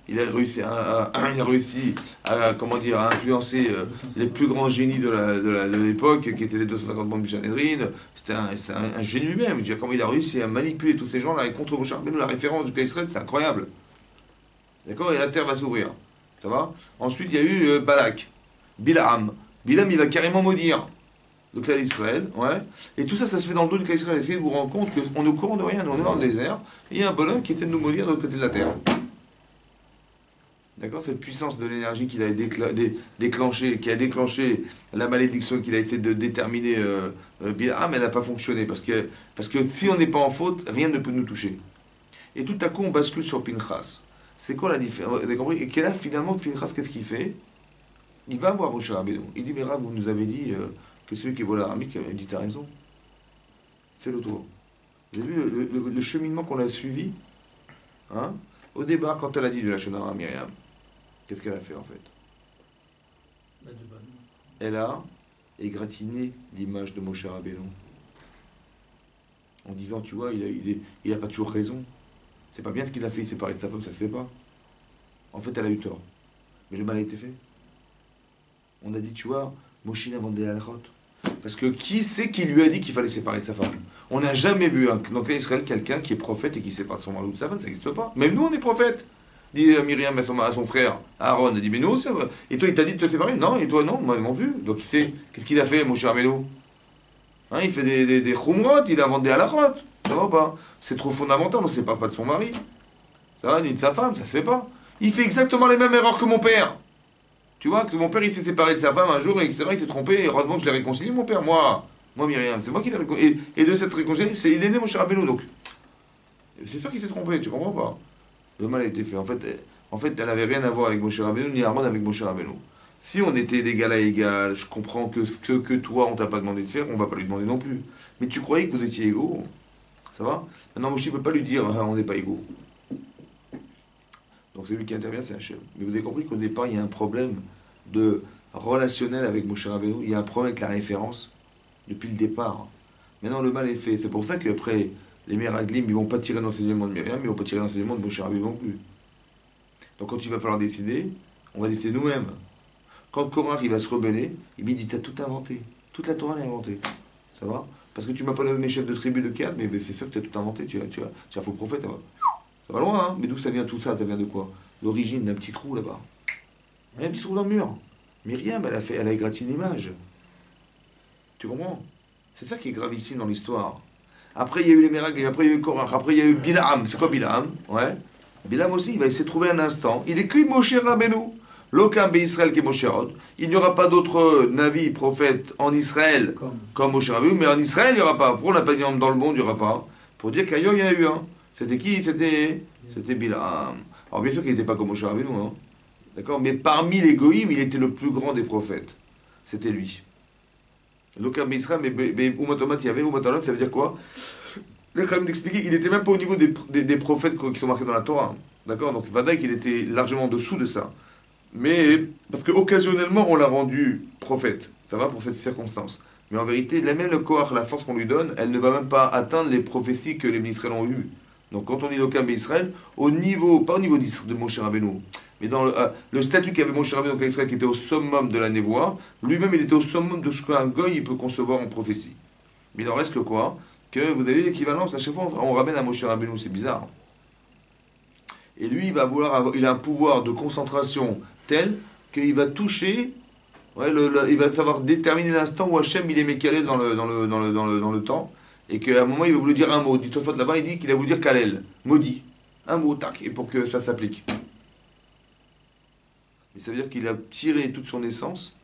A: Il a réussi à, comment dire, à influencer les plus grands génies de l'époque, qui étaient les 250 membres du Sanhedrin. C'était un génie lui-même. Comment il a réussi à manipuler tous ces gens-là et contre Moshe Rabbeinu, la référence du cas Israël, c'est incroyable. D'accord? Et la terre va s'ouvrir. Ça va? Ensuite, il y a eu Balak, Bilam. Bilam, il va carrément maudire le clan d'Israël, ouais. Et tout ça, ça se fait dans le dos du clan d'Israël. Essayez de vous rendre compte qu'on est au courant de rien, on est dans le désert, et il y a un bonhomme qui essaie de nous maudire de l'autre côté de la terre. D'accord? Cette puissance de l'énergie qu'il a déclenchée, qui a déclenché la malédiction qu'il a essayé de déterminer Bilam, elle n'a pas fonctionné. Parce que si on n'est pas en faute, rien ne peut nous toucher. Et tout à coup, on bascule sur Pinchas. C'est quoi la différence? Vous avez compris? Et là, finalement, Pinchas, qu'est-ce qu'il fait? Il va voir Moshe Rabbeinu. Il dit, mais Rav, vous nous avez dit que celui qui est volé l'armée, il dit, t'as raison. Fais le tour. Vous avez vu le cheminement qu'on a suivi hein? Au départ, quand elle a dit de la Shonara à Myriam, qu'est-ce qu'elle a fait en fait?
C: Bah, de bonne.
A: Elle a égratigné l'image de Moshe Rabbeinu. En disant, tu vois, il a pas toujours raison. C'est pas bien ce qu'il a fait, il s'est séparer de sa femme, ça se fait pas. En fait, elle a eu tort. Mais le mal a été fait. On a dit, tu vois, Moshe a vendu la halachot. Parce que qui c'est qui lui a dit qu'il fallait se séparer de sa femme? On n'a jamais vu dans l'Israël quelqu'un qui est prophète et qui sépare son mari ou de sa femme, ça n'existe pas. Même nous, on est prophète. Dit Myriam à son frère Aaron, elle dit, mais nous aussi, et toi, il t'a dit de te séparer? Non, et toi, non, moi, ils m'ont vu. Donc, il sait, qu'est-ce qu'il a fait, mon cher Abélo? Hein, il fait des khumrot, il invente des halachot. Ça va pas? C'est trop fondamental, on ne sépare pas de son mari. Ça va, ni de sa femme, ça se fait pas. Il fait exactement les mêmes erreurs que mon père. Tu vois, que mon père, il s'est séparé de sa femme un jour, et etc., il s'est trompé, et heureusement que je l'ai réconcilié, mon père, moi, Myriam, c'est moi qui l'ai réconcilié. Et de cette réconciliation, il est né, mon cher Abélo, donc. C'est sûr qu'il s'est trompé, tu comprends pas? Le mal a été fait. En fait, elle n'avait rien à voir avec Moshe Rabbeinu, ni Aaron avec Moshe Rabbeinu. Si on était d'égal à égal, je comprends que ce que toi, on t'a pas demandé de faire, on va pas lui demander non plus. Mais tu croyais que vous étiez égaux? Ça va? Maintenant, Moshe ne peut pas lui dire, ah, on n'est pas égaux. Donc celui qui intervient, c'est Hachem. Mais vous avez compris qu'au départ, il y a un problème de relationnel avec Moshe Rabbeinu. Il y a un problème avec la référence depuis le départ. Maintenant, le mal est fait. C'est pour ça qu'après, les Meraglim, ils vont pas tirer l'enseignement de Myriam, mais ils vont pas tirer l'enseignement de Moshe Rabbeinu non plus. Donc quand il va falloir décider, on va décider nous-mêmes. Quand Korach il va se rebeller, il dit, t'as tout inventé. Toute la Torah est inventée. Ça va? Parce que tu m'as pas nommé chef de tribu de Kéat, mais c'est sûr que tu as tout inventé. Tu as un faux prophète. Ça va loin, hein? Mais d'où ça vient tout ça? Ça vient de quoi? L'origine d'un petit trou là-bas. Il y a un petit trou dans le mur. Myriam, elle a égratigné l'image. Tu comprends? C'est ça qui est gravissime dans l'histoire. Après, il y a eu les miracles, après, il y a eu Korach, après, il y a eu Bilaam. C'est quoi Bilaam? Ouais. Bilaam aussi, il va essayer de trouver un instant. Il écrit Moshe Rabbeinu. L'aucun Israël qui est Moshe Rabbeinu. Il n'y aura pas d'autres navis, prophètes en Israël comme Moshe Rabbeinu, mais en Israël, il n'y aura pas. Pour n'a pas dit dans le monde, il n'y aura pas. Pour dire qu'ailleurs, il y en a eu un. C'était qui? C'était Bilaam. Alors, bien sûr qu'il n'était pas comme Moshe Rabbeinu, hein. D'accord? Mais parmi les goïms, il était le plus grand des prophètes. C'était lui. L'aucun Israël, mais Umatomat, il y avait Umatomat, ça veut dire quoi? Les Khalim d'expliquer, il n'était même pas au niveau des prophètes qui sont marqués dans la Torah. D'accord? Donc, Vadaï, il était largement en dessous de ça. Mais, parce qu'occasionnellement, on l'a rendu prophète. Ça va pour cette circonstance. Mais en vérité, même le Koach, la force qu'on lui donne, elle ne va même pas atteindre les prophéties que les Israël ont eues. Donc, quand on dit l'aucun Israël, au niveau, pas au niveau de Moshe Rabbeinu, mais dans le statut qu'avait Moshe Rabbeinu, donc l'Israël qui était au summum de la névoie, lui-même, il était au summum de ce qu'un goy il peut concevoir en prophétie. Mais il en reste que quoi? Que vous avez l'équivalence, à chaque fois, on ramène à Moshe Rabbeinu, c'est bizarre. Et lui, il a un pouvoir de concentration tel qu'il va toucher, il va savoir déterminer l'instant où Hachem il est mécalé dans le temps, et qu'à un moment il va vouloir dire un mot. Dit Tosfot là-bas, il dit qu'il a voulu dire Kalel, maudit. Un mot, tac, et pour que ça s'applique. Mais ça veut dire qu'il a tiré toute son essence,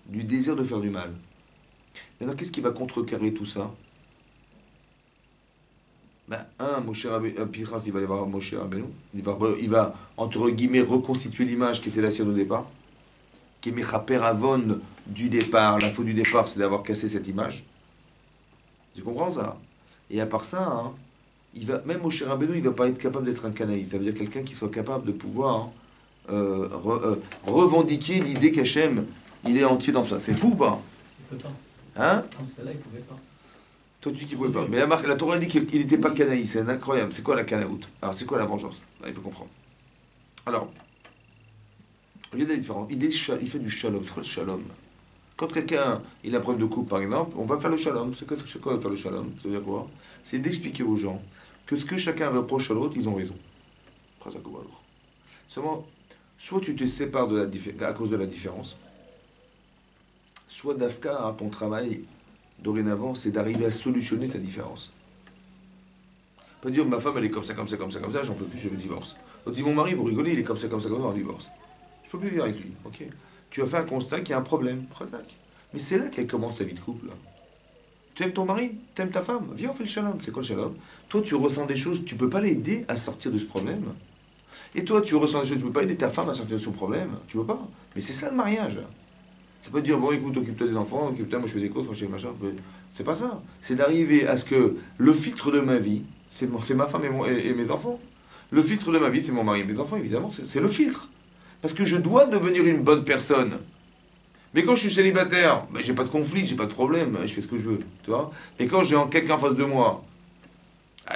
A: du désir de faire du mal. Maintenant, qu'est-ce qui va contrecarrer tout ça? Moshe Rabbeinu, Pinchas, il va aller voir Moshe Rabbeinu. Il va, entre guillemets, reconstituer l'image qui était la sienne au départ. Qui est Mechaper Avon du départ. La faute du départ, c'est d'avoir cassé cette image. Tu comprends ça? Et à part ça, même Moshe Rabbeinu, il ne va pas être capable d'être un canaï. Ça veut dire quelqu'un qui soit capable de pouvoir revendiquer l'idée qu'Hachem, il est entier dans ça. C'est fou ou pas?
C: Il ne peut pas.
A: Hein?
C: Dans ce cas-là, il ne pouvait pas.
A: Toi, tu dis qu'il ne pouvait pas. Mais la Torah dit qu'il n'était pas canaï. C'est incroyable. C'est quoi la canaout? Alors, c'est quoi la vengeance? Il faut comprendre. Alors, regardez la différence. Il fait du shalom. C'est quoi le shalom? Quand quelqu'un il a un problème de couple, par exemple, on va faire le shalom. C'est quoi faire le shalom? Ça veut dire quoi? C'est d'expliquer aux gens que ce que chacun reproche à l'autre, ils ont raison. Seulement, soit tu te sépares à cause de la différence, soit Dafka, à ton travail, dorénavant, c'est d'arriver à solutionner ta différence. Pas dire ma femme elle est comme ça, j'en peux plus, je le divorce. On dit mon mari, vous rigolez, il est comme ça, on divorce. Je peux plus vivre avec lui, ok? Tu as fait un constat qu'il y a un problème, mais c'est là qu'elle commence sa vie de couple. Tu aimes ton mari, tu aimes ta femme, viens on fait le shalom. C'est quoi le shalom? Toi tu ressens des choses, tu peux pas l'aider à sortir de ce problème. Et toi tu ressens des choses, tu peux pas aider ta femme à sortir de son problème, tu peux pas. Mais c'est ça le mariage. C'est pas de dire, bon écoute, occupe-toi des enfants, occupe-toi, moi je fais des courses, moi je fais machin. C'est pas ça. C'est d'arriver à ce que le filtre de ma vie, c'est ma femme et mes enfants. Le filtre de ma vie, c'est mon mari et mes enfants, évidemment, c'est le filtre. Parce que je dois devenir une bonne personne. Mais quand je suis célibataire, j'ai pas de conflit, j'ai pas de problème, je fais ce que je veux, tu vois. Mais quand j'ai quelqu'un en face de moi,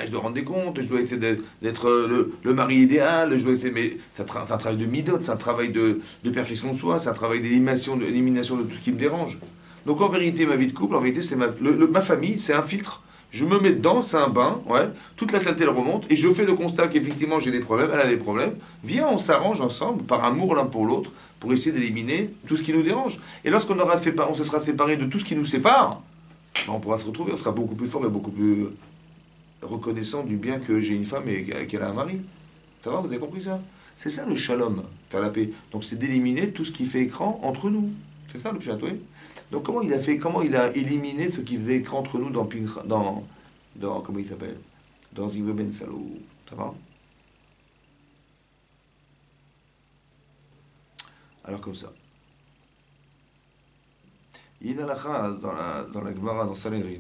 A: je dois rendre des comptes, je dois essayer d'être le mari idéal, je dois essayer, mais c'est un travail de midot, c'est un travail de perfection de soi, c'est un travail d'élimination de tout ce qui me dérange. Donc en vérité, ma vie de couple, en vérité, c'est ma famille, c'est un filtre je me mets dedans, c'est un bain, ouais, toute la saleté elle remonte, et je fais le constat qu'effectivement j'ai des problèmes, elle a des problèmes. Viens, on s'arrange ensemble, par amour l'un pour l'autre, pour essayer d'éliminer tout ce qui nous dérange. Et lorsqu'on on se sera séparé de tout ce qui nous sépare, ben, on pourra se retrouver, on sera beaucoup plus fort et beaucoup plus reconnaissant du bien que j'ai une femme et qu'elle a un mari. Ça va, vous avez compris ça? C'est ça le shalom, faire la paix. Donc c'est d'éliminer tout ce qui fait écran entre nous. C'est ça le pshat, oui. Donc comment il a éliminé ce qui faisait écran entre nous dans comment il s'appelle? Dans Zivre Ben Salo. Ça va? Alors comme ça. Il y a une halakha dans la Gemara, dans Sanhedrin.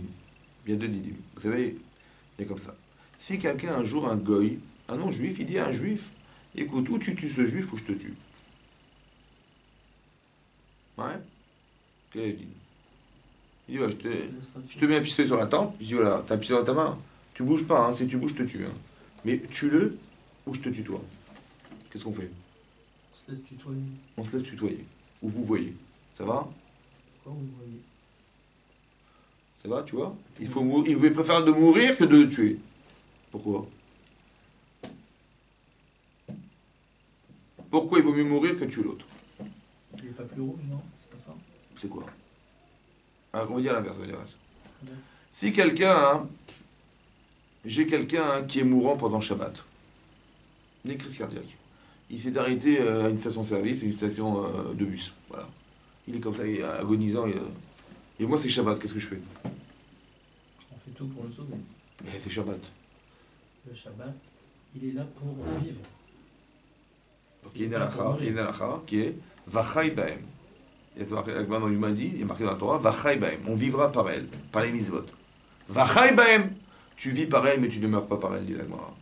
A: Il y a deux didim. Vous savez, il y a comme ça. Si quelqu'un un jour, un goy, un non-juif, il dit à un juif, écoute, ou tu tues ce juif ou je te tue. Ouais? Quel est le din? Il dit, ouais, je te mets un pistolet sur la tempe, je dis, voilà, t'as un pistolet dans ta main, tu bouges pas, hein, si tu bouges, je te tue. Hein. Mais tue-le ou je te tue toi. Qu'est-ce qu'on fait?
C: On se laisse tutoyer.
A: On se laisse tutoyer. Ou vous voyez. Ça va?
C: Pourquoi vous voyez?
A: Ça va, tu vois? Il préfère de mourir que de le tuer. Pourquoi? Pourquoi il vaut mieux mourir que tuer l'autre?
C: Il n'est pas plus rouge, non? C'est pas ça?
A: C'est quoi? Alors, on va dire l'inverse,
C: Inverse.
A: Si quelqu'un, j'ai quelqu'un qui est mourant pendant Shabbat, une crise cardiaque, il s'est arrêté à une station-service, une station de bus, voilà. Il est comme ça, il est agonisant, et moi c'est Shabbat, qu'est-ce que je fais?
C: On fait tout pour le sauver.
A: Mais c'est Shabbat.
C: Le Shabbat, il est là pour vivre.
A: Donc il y a une halakha qui est Vachai Baem. Il y a marqué dans l'humanité, il est marqué dans la Torah, Vachai Baem. On vivra par elle, par les mitzvot. Vachai Baem. Tu vis par elle, mais tu ne meurs pas par elle, dit la Gemara.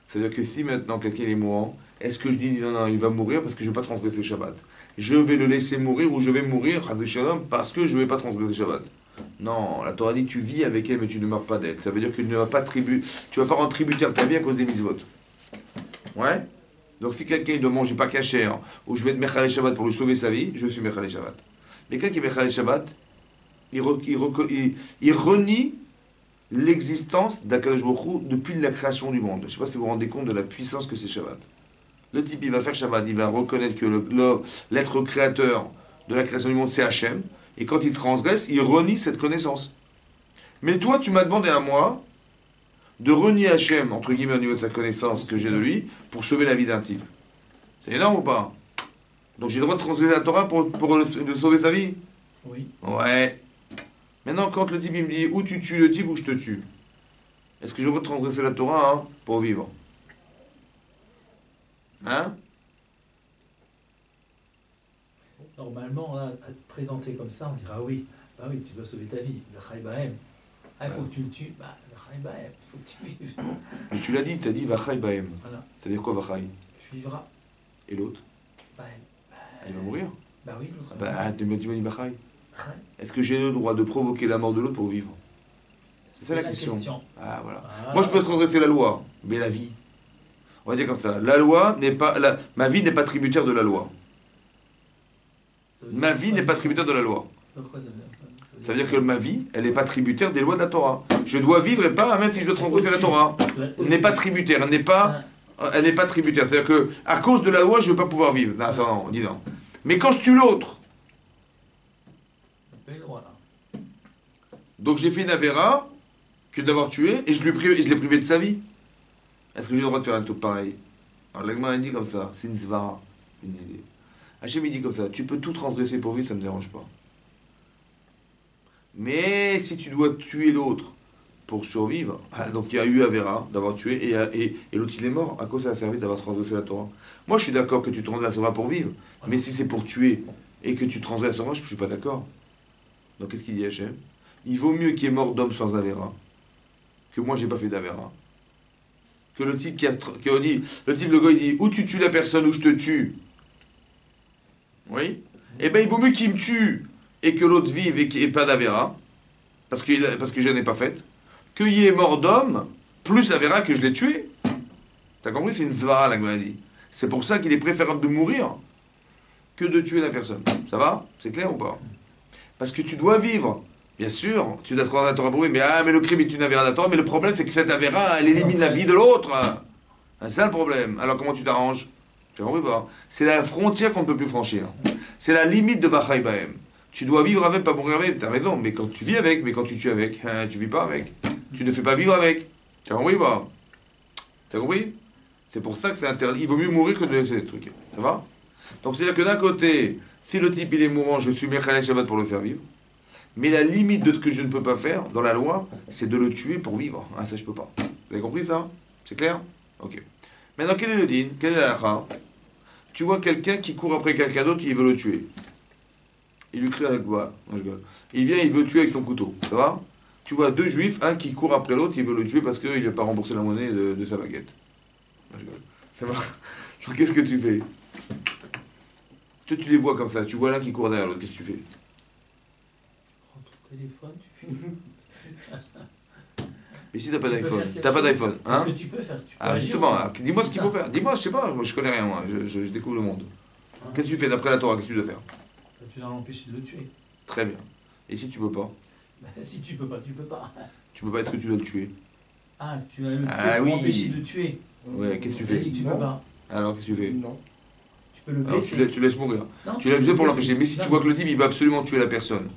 A: C'est-à-dire que si maintenant quelqu'un est mourant, est-ce que je dis non, non, il va mourir parce que je ne vais pas transgresser le Shabbat? Je vais le laisser mourir ou je vais mourir, parce que je ne vais pas transgresser le Shabbat? Non, la Torah dit tu vis avec elle, mais tu ne meurs pas d'elle. Ça veut dire que tu ne vas pas rendre tributaire ta vie à cause des mitzvot. Ouais? Donc si quelqu'un il demande, j'ai pas caché, hein, ou je vais être Mechalel Shabbat pour lui sauver sa vie, je suis Mechalel Shabbat. Mais quelqu'un qui est Mechalel Shabbat, il renie l'existence d'Akadosh Baruch Hu depuis la création du monde. Je ne sais pas si vous vous rendez compte de la puissance que c'est Shabbat. Le type, il va faire Shabbat, il va reconnaître que l'être créateur de la création du monde, c'est Hachem, et quand il transgresse, il renie cette connaissance. Mais toi, tu m'as demandé à moi de renier Hachem, entre guillemets, au niveau de sa connaissance que j'ai de lui, pour sauver la vie d'un type. C'est énorme ou pas? Donc j'ai le droit de transgresser la Torah pour de sauver sa vie?
C: Oui.
A: Ouais. Maintenant, quand le type il me dit ou tu tues le type ou je te tue, est-ce que j'ai le droit de transgresser la Torah hein, pour vivre? Hein?
C: Normalement, là, à te présenter comme ça, on dira oui. Bah oui, tu dois sauver ta vie. Le Chai Bahem. Ah, il faut que tu le tues. Bah, le Chai Bahem, il faut que tu vives.
A: Mais tu l'as dit, tu as dit Vachai Bahem.
C: Voilà.
A: C'est-à-dire quoi Vachai?
C: Tu vivras.
A: Et l'autre? Il va mourir?
C: Bah oui, l'autre.
A: Bah, tu m'as dit Vachai.
C: Ouais.
A: Est-ce que j'ai le droit de provoquer la mort de l'autre pour vivre? C'est ça la question. Ah, voilà. Moi, je peux transgresser la loi, mais la vie. On va dire comme ça. La loi n'est pas. Ma vie n'est pas tributaire de la loi. Ma vie n'est pas tributaire de la loi.
C: Pourquoi ça veut dire
A: ça veut dire que ma vie, elle n'est pas tributaire des lois de la Torah. Je dois vivre et pas, même si je dois transgresser la Torah. Elle n'est pas tributaire. Elle n'est pas tributaire. C'est-à-dire que à cause de la loi, je ne veux pas pouvoir vivre. Non, ça, non, dis non. Mais quand je tue l'autre, donc j'ai fait une avéra que d'avoir tué et je l'ai privé de sa vie. Est-ce que j'ai le droit de faire un truc pareil? Alors l'Agma dit comme ça, c'est une zvara, une idée. Hachem il dit comme ça, tu peux tout transgresser pour vivre, ça ne me dérange pas. Mais si tu dois tuer l'autre pour survivre, donc il y a eu avéra d'avoir tué et l'autre il est mort, à cause ça a servi d'avoir transgressé la Torah. Moi je suis d'accord que tu transgresses la Torah pour vivre, mais si c'est pour tuer et que tu transgresses la Torah, je ne suis pas d'accord. Donc qu'est-ce qu'il dit Hachem? Il vaut mieux qu'il y ait mort d'homme sans avéra que moi j'ai pas fait d'avéra. Que le type qui a dit, le gars il dit ou tu tues la personne ou je te tue. Oui. Eh bien il vaut mieux qu'il me tue et que l'autre vive et qu'il n'y ait pas d'avéra, parce que je n'ai pas faite, qu'il y ait mort d'homme plus avéra que je l'ai tué. T'as compris? C'est une zvara la maladie. C'est pour ça qu'il est préférable de mourir que de tuer la personne. Ça va? C'est clair ou pas? Parce que tu dois vivre Bien sûr, tu dois trouver la Torah pour lui, mais le crime est une avéra de la Torah, mais le problème c'est que cette avéra, elle élimine la vie de l'autre. C'est ça le problème. Alors comment tu t'arranges? Tu as compris pas? C'est la frontière qu'on ne peut plus franchir. C'est la limite de Vachai Bahem. Tu dois vivre avec, pas mourir avec, t'as raison, mais quand tu vis avec, mais quand tu tues avec, tu vis pas avec. Tu ne fais pas vivre avec. Tu as compris pas? T'as compris? C'est pour ça que c'est interdit. Il vaut mieux mourir que de laisser des trucs. Ça va? Donc c'est-à-dire que d'un côté, si le type il est mourant, je suis Mechalel Shabbat pour le faire vivre. Mais la limite de ce que je ne peux pas faire dans la loi, c'est de le tuer pour vivre. Ah, ça je peux pas. Vous avez compris ça? C'est clair? Ok. Maintenant, quel est le din? Quel est la halakha? Tu vois quelqu'un qui court après quelqu'un d'autre, il veut le tuer. Il lui crie avec quoi? Non, je rigole. Il vient, il veut le tuer avec son couteau. Ça va? Tu vois deux juifs, un qui court après l'autre, il veut le tuer parce qu'il n'a pas remboursé la monnaie de sa baguette. Non, je rigole. Ça va? Donc, qu'est-ce que tu fais? Toi, tu les vois comme ça. Tu vois l'un qui court derrière l'autre. Qu'est-ce que tu fais?
C: Prends ton téléphone, tu fais.
A: Mais si t'as pas
C: Tu peux
A: d'iPhone,
C: faire quelque
A: t'as pas
C: chose.
A: d'iPhone, hein?
C: Qu'est-ce que tu peux faire? Tu peux
A: Ah,
C: agir,
A: justement,
C: ou pas?
A: alors, dis-moi ce qu'il faut
C: Ça.
A: faire. Dis-moi, je sais pas, moi je connais rien, moi, je découvre le monde.
C: Hein?
A: Qu'est-ce que tu fais d'après la Torah? Qu'est-ce que tu dois faire?
C: Bah, tu dois l'empêcher de le tuer.
A: Très bien. Et si tu peux pas?
C: Bah, si tu peux pas, tu peux pas.
A: Tu peux pas, est-ce que tu dois le tuer?
C: Ah, si tu vas le tuer
A: Ah
C: pour
A: oui.
C: empêcher de tuer.
A: Ouais, qu'est-ce que tu
C: Tu as
A: fais?
C: dit que tu peux
B: Non.
C: pas.
A: Alors, qu'est-ce que tu fais?
B: Non.
C: Tu peux le
A: Alors,
C: blesser.
A: tu laisses mourir.
C: Non,
A: Tu l'as blessé
C: peux
A: pour
C: le
A: l'empêcher. Mais si tu
C: Non,
A: vois que le type, il va absolument tuer la personne,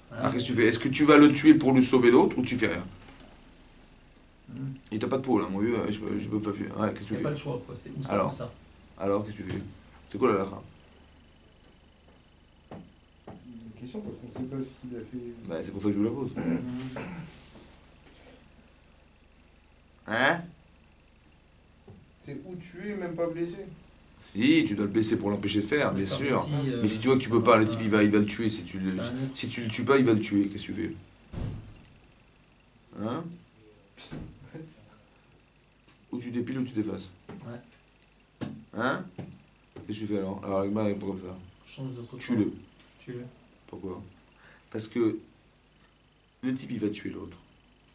C: Voilà.
A: alors qu'est-ce que tu fais? Est-ce que tu vas le tuer pour lui sauver l'autre ou tu fais rien?
C: Hmm.
A: Et t'as pas de peau là, mon vieux, je peux pas faire. Ouais, qu'est-ce que
C: Il
A: tu
C: n'y a pas
A: fais?
C: le choix, quoi. C'est ou ça
A: Alors.
C: ou ça.
A: Alors, qu'est-ce que tu fais? C'est quoi la halakha?
B: Une question parce qu'on sait pas ce qu'il a fait.
A: Bah, c'est pour ça que je vous la pose.
C: Hmm.
A: Hein?
B: C'est ou tuer, même pas blesser.
A: Si, tu dois le blesser pour l'empêcher de faire, bien
C: D'accord,
A: sûr.
C: mais
A: Mais si tu vois que tu peux pas, le type il va le tuer. Si tu le tues pas, il va le tuer. Qu'est-ce que tu fais? Hein? Ou tu dépiles ou tu t'effaces.
C: Ouais.
A: Hein? Qu'est-ce que tu fais alors? Alors, Agma répond comme ça.
C: Change de truc.
A: Tue-le.
C: Tue-le.
A: Pourquoi? Parce que le type il va tuer l'autre.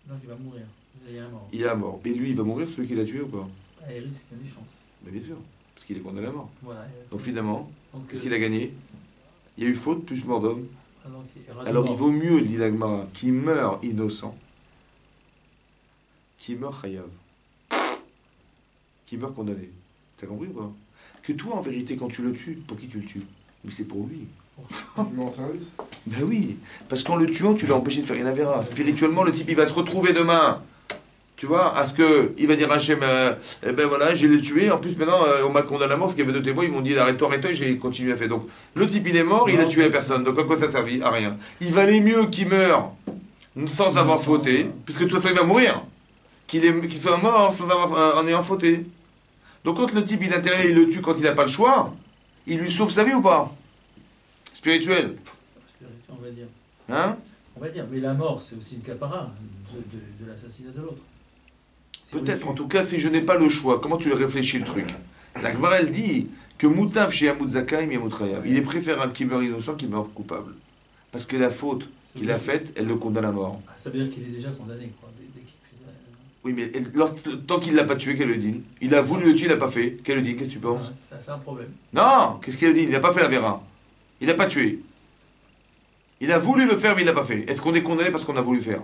C: Donc il va mourir. Il y a un mort.
A: Il est à mort. Et lui, il va mourir, celui qui l'a tué ou pas?
C: Ah, il risque, il y a des chances.
A: Mais bien sûr. Parce qu'il est condamné à mort.
C: Voilà.
A: Donc finalement,
C: Donc,
A: qu'est-ce qu'il a gagné? Il y a eu faute plus mort d'homme.
C: donc, il y aura des
A: Alors il
C: morts.
A: vaut mieux, dit l'Agmara, qui meurt innocent, qui meurt chayav, qui meurt condamné. T'as compris ou pas? Que toi, en vérité, quand tu le tues, pour qui tu le tues? Mais c'est pour lui.
B: Je mets en service.
A: Ben oui, parce qu'en le tuant, tu l'as empêché de faire une avéra. Spirituellement, le type, il va se retrouver demain. Tu vois, à ce que il va dire à Hachem, eh ben voilà, j'ai le tué. En plus, maintenant, on m'a condamné à mort parce qu'il y avait deux témoins. Ils m'ont dit arrête-toi, et j'ai continué à faire. Donc, le type, il est mort, il a tué personne. Donc, à quoi ça servit? À rien. Il valait mieux qu'il meure sans avoir fauté, puisque de toute façon, il va mourir, qu'il soit mort sans avoir, en ayant fauté. Donc, quand le type, il intervient, il le tue quand il n'a pas le choix, il lui sauve sa vie ou pas? Spirituel.
C: On va dire.
A: Hein?
C: On va dire. Mais la mort, c'est aussi une capara de l'assassinat de l'autre. Si on le
A: Peut-être,
C: tue.
A: en tout cas, si je n'ai pas le choix, comment tu le réfléchis le truc? La Gemara, elle dit que Moutaf chez Yamout Zakaïm Yamout Rayav. Il est préférable qu'il meure innocent qu'il meure coupable. Parce que la faute qu'il a faite, elle le condamne à mort.
C: Ah, ça veut dire qu'il est déjà condamné, quoi, dès qu'il fait ça.
A: Oui, mais tant qu'il ne l'a pas tué, qu'elle le dit. Il a voulu le tuer, il l'a pas fait. Qu'elle le dit, qu'est-ce que tu penses?
C: Ah, c'est un problème.
A: Non, qu'est-ce qu'elle dit? Il n'a pas fait la vera. Il n'a pas tué. Il a voulu le faire, mais il l'a pas fait. Est-ce qu'on est condamné parce qu'on a voulu faire?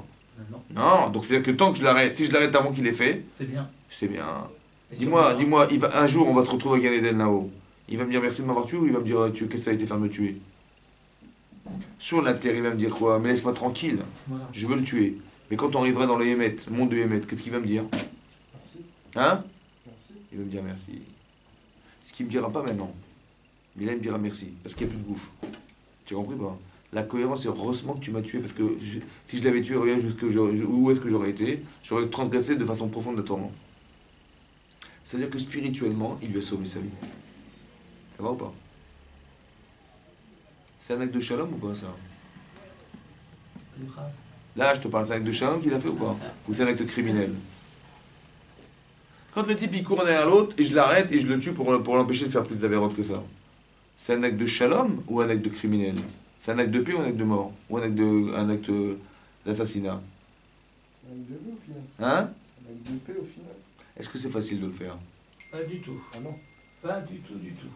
C: Non,
A: Non, donc c'est-à-dire que tant que je l'arrête, si je l'arrête avant qu'il l'ait fait,
C: c'est bien.
A: c'est bien.
C: Et si
A: Dis-moi,
C: on-
A: dis-moi, un jour on va se retrouver à Gan Eden là-haut. Il va me dire merci de m'avoir tué ou il va me dire qu'est-ce que ça a été faire me tuer? Sur la terre, il va me dire quoi? Mais laisse-moi tranquille,
C: Voilà.
A: je veux le tuer. Mais quand on arrivera dans le Hémet, le monde de Hémet, qu'est-ce qu'il va me dire?
B: Merci.
A: Hein?
B: Merci.
A: Il va me dire merci. Ce qu'il me dira pas maintenant. Mais là, il me dira merci, parce qu'il n'y a plus de gouffre. Tu as compris pas? La cohérence, c'est heureusement que tu m'as tué, parce que si je l'avais tué, regarde où est-ce que j'aurais été? J'aurais transgressé de façon profonde de tourment. C'est-à-dire que spirituellement, il lui a sauvé sa vie. Ça va ou pas? C'est un acte de shalom ou pas, ça?
C: Une phrase.
A: Là, je te parle, c'est un acte de shalom qu'il a fait ou pas? Ou c'est un acte criminel? Quand le type, il court derrière l'autre, et je l'arrête et je le tue pour l'empêcher de faire plus d'avérantes que ça. C'est un acte de shalom ou un acte de criminel? C'est un acte de paix ou un acte de mort? Ou un acte d'assassinat?
B: C'est un acte de paix au final.
A: Hein?
B: Un acte de paix au final.
A: Est-ce que c'est facile de le faire?
C: Pas du tout.
B: Ah non.
C: Pas du tout, du tout.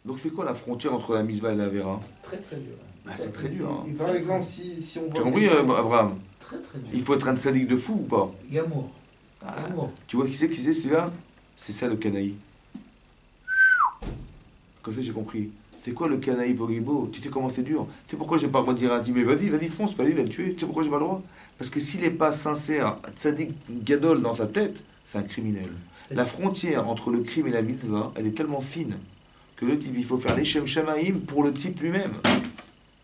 A: Donc c'est quoi la frontière entre la mitzvah et la vera?
C: Très très dur.
A: Ah, c'est très dur. Hein.
B: Et par exemple, si on
A: Tu as
B: voit...
A: compris, Abraham?
C: Très très dur.
A: Il faut être un sadique de fou ou pas?
C: Gamour.
A: Ah,
C: Gamour.
A: tu vois qui c'est celui-là? C'est ça le canaï. Comme ça j'ai compris. C'est quoi le canaï Poghibo? Tu sais comment c'est dur? C'est pourquoi j'ai pas le droit de dire à un type, mais vas-y, fonce, vas-y, va le tuer. Tu sais pourquoi j'ai pas le droit? Parce que s'il n'est pas sincère, tzadik gadol dans sa tête, c'est un criminel. La frontière entre le crime et la mitzvah, elle est tellement fine que le type, il faut faire les Shem Shamaïm pour le type lui-même.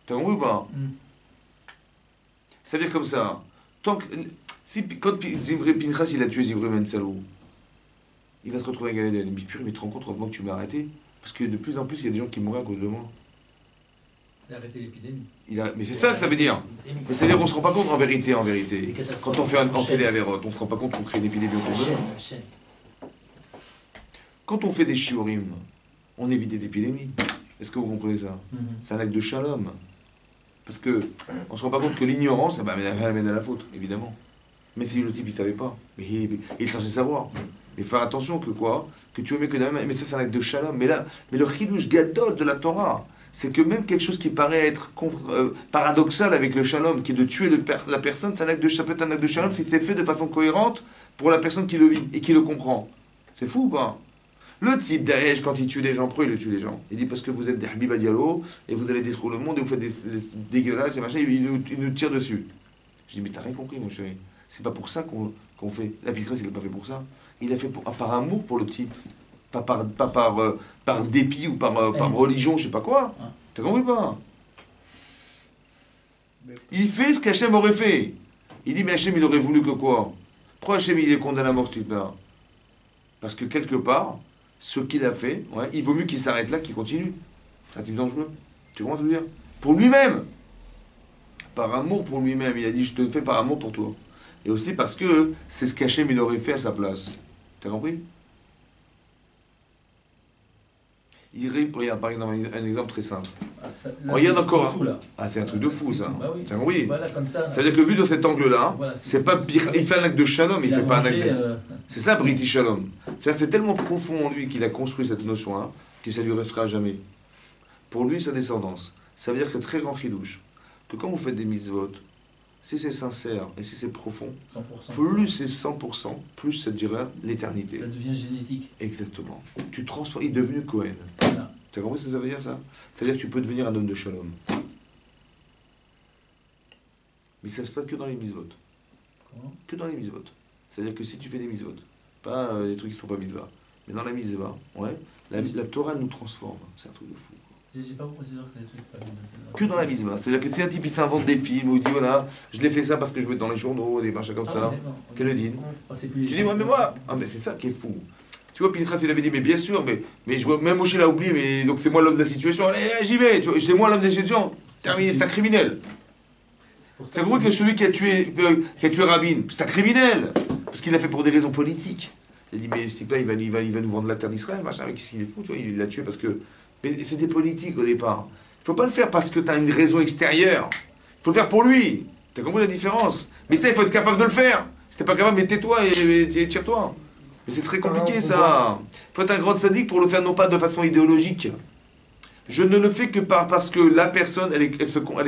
A: T'as compris ou pas? Ça veut dire comme ça. Tant que, quand Pinchas il a tué Zimri Ben Salou, il va se retrouver à Gan Eden. Mais purée, mais tu te rends compte heureusement que tu m'as arrêté? Parce que de plus en plus, il y a des gens qui mourraient à cause de moi.
C: Il a arrêté l'épidémie.
A: Mais c'est ça que ça veut dire. Mais c'est-à-dire qu'on ne se rend pas compte en vérité. Quand on fait des avérotes, on ne se rend pas compte qu'on crée une épidémie autour de nous. Quand on fait des shiurim, on évite des épidémies. Est-ce que vous comprenez ça? C'est un acte de shalom. Parce que on ne se rend pas compte que l'ignorance, amène à la faute, évidemment. Mais si le type, il ne savait pas. Mais il est censé savoir. Mais faire attention que quoi? Que tu aimais que mais ça, c'est un acte de shalom. Mais le chidouche gadol de la Torah, c'est que même quelque chose qui paraît être paradoxal avec le shalom, qui est de tuer la personne, ça peut être un acte de shalom si c'est fait de façon cohérente pour la personne qui le vit et qui le comprend. C'est fou ou pas? Le type Daesh, quand il tue des gens, pourquoi il tue les gens? Il dit parce que vous êtes des Habib Diallo et vous allez détruire le monde et vous faites des dégueulasses et machin, il nous tire dessus. Je dis mais t'as rien compris mon chéri. C'est pas pour ça qu'on fait. La Pinchas, il l'a pas fait pour ça. Il l'a fait par amour pour le type. Pas par dépit ou par religion, je sais pas quoi. T'as compris pas? Il fait ce qu'Hachem aurait fait. Il dit mais Hachem il aurait voulu que quoi? Pourquoi Hachem il est condamné à mort ce type-là? Parce que quelque part, ce qu'il a fait, il vaut mieux qu'il s'arrête là qu'il continue. C'est un type dangereux. Tu comprends ce que je veux dire? Pour lui-même. Par amour pour lui-même. Il a dit je te le fais par amour pour toi. Et aussi parce que c'est ce qu'Hachem il aurait fait à sa place. T'as compris? Regarde par exemple un exemple très simple. Regarde encore. C'est un truc de fou ça.
C: Bah oui,
A: t'as compris?
C: Voilà, comme ça.
A: C'est-à-dire que vu de cet angle-là,
C: Voilà,
A: c'est pas pire. Il fait un acte de shalom, il fait pas un acte de. C'est ça, Briti Shalom. C'est tellement profond en lui qu'il a construit cette notion-là que ça lui restera à jamais. Pour lui, sa descendance. Ça veut dire que très grand chidouche, que quand vous faites des mitzvot, si c'est sincère et si c'est profond,
C: 100%.
A: plus c'est 100%, plus ça durera l'éternité.
C: Ça devient génétique.
A: Exactement. Tu transformes, il est devenu Cohen.
C: Voilà.
A: Tu as compris ce que ça veut dire ça? C'est-à-dire que tu peux devenir un homme de shalom. Mais ça ne se passe que dans les mitzvot.
C: Comment?
A: Que dans les mitzvot. C'est-à-dire que si tu fais des mitzvot, pas des trucs qui ne sont pas mitzvah, mais dans la mitzvah, la Torah nous transforme. C'est un truc de fou.
C: J'ai pas compris que les trucs pas bien.
A: Que dans la mitzvah. C'est-à-dire que si un type il s'invente des films où il dit voilà, je l'ai fait ça parce que je veux être dans les journaux, des machins comme ça, qu'elle le dit. Tu dis ouais, mais moi, mais c'est ça qui est fou. Tu vois, Pinchas il avait dit mais bien sûr, mais je vois, même Moshe l'a oublié, mais donc c'est moi l'homme de la situation, allez, j'y vais, tu vois, c'est moi l'homme de la situation, terminé, c'est un criminel. C'est vrai que celui qui a tué Rabin, c'est un criminel, parce qu'il l'a fait pour des raisons politiques. Il a dit mais c'est pas, il va nous vendre la terre d'Israël, machin, mais qu'est-ce qu'il est fou, tu vois, il l'a tué parce que. Mais c'était politique au départ. Il ne faut pas le faire parce que tu as une raison extérieure. Il faut le faire pour lui. Tu as compris la différence? Mais ça, il faut être capable de le faire. Si t'es pas capable, mais tais-toi et tire-toi. Mais c'est très compliqué ça. Il faut être un grand sadique pour le faire non pas de façon idéologique. Je ne le fais que parce que la personne, elle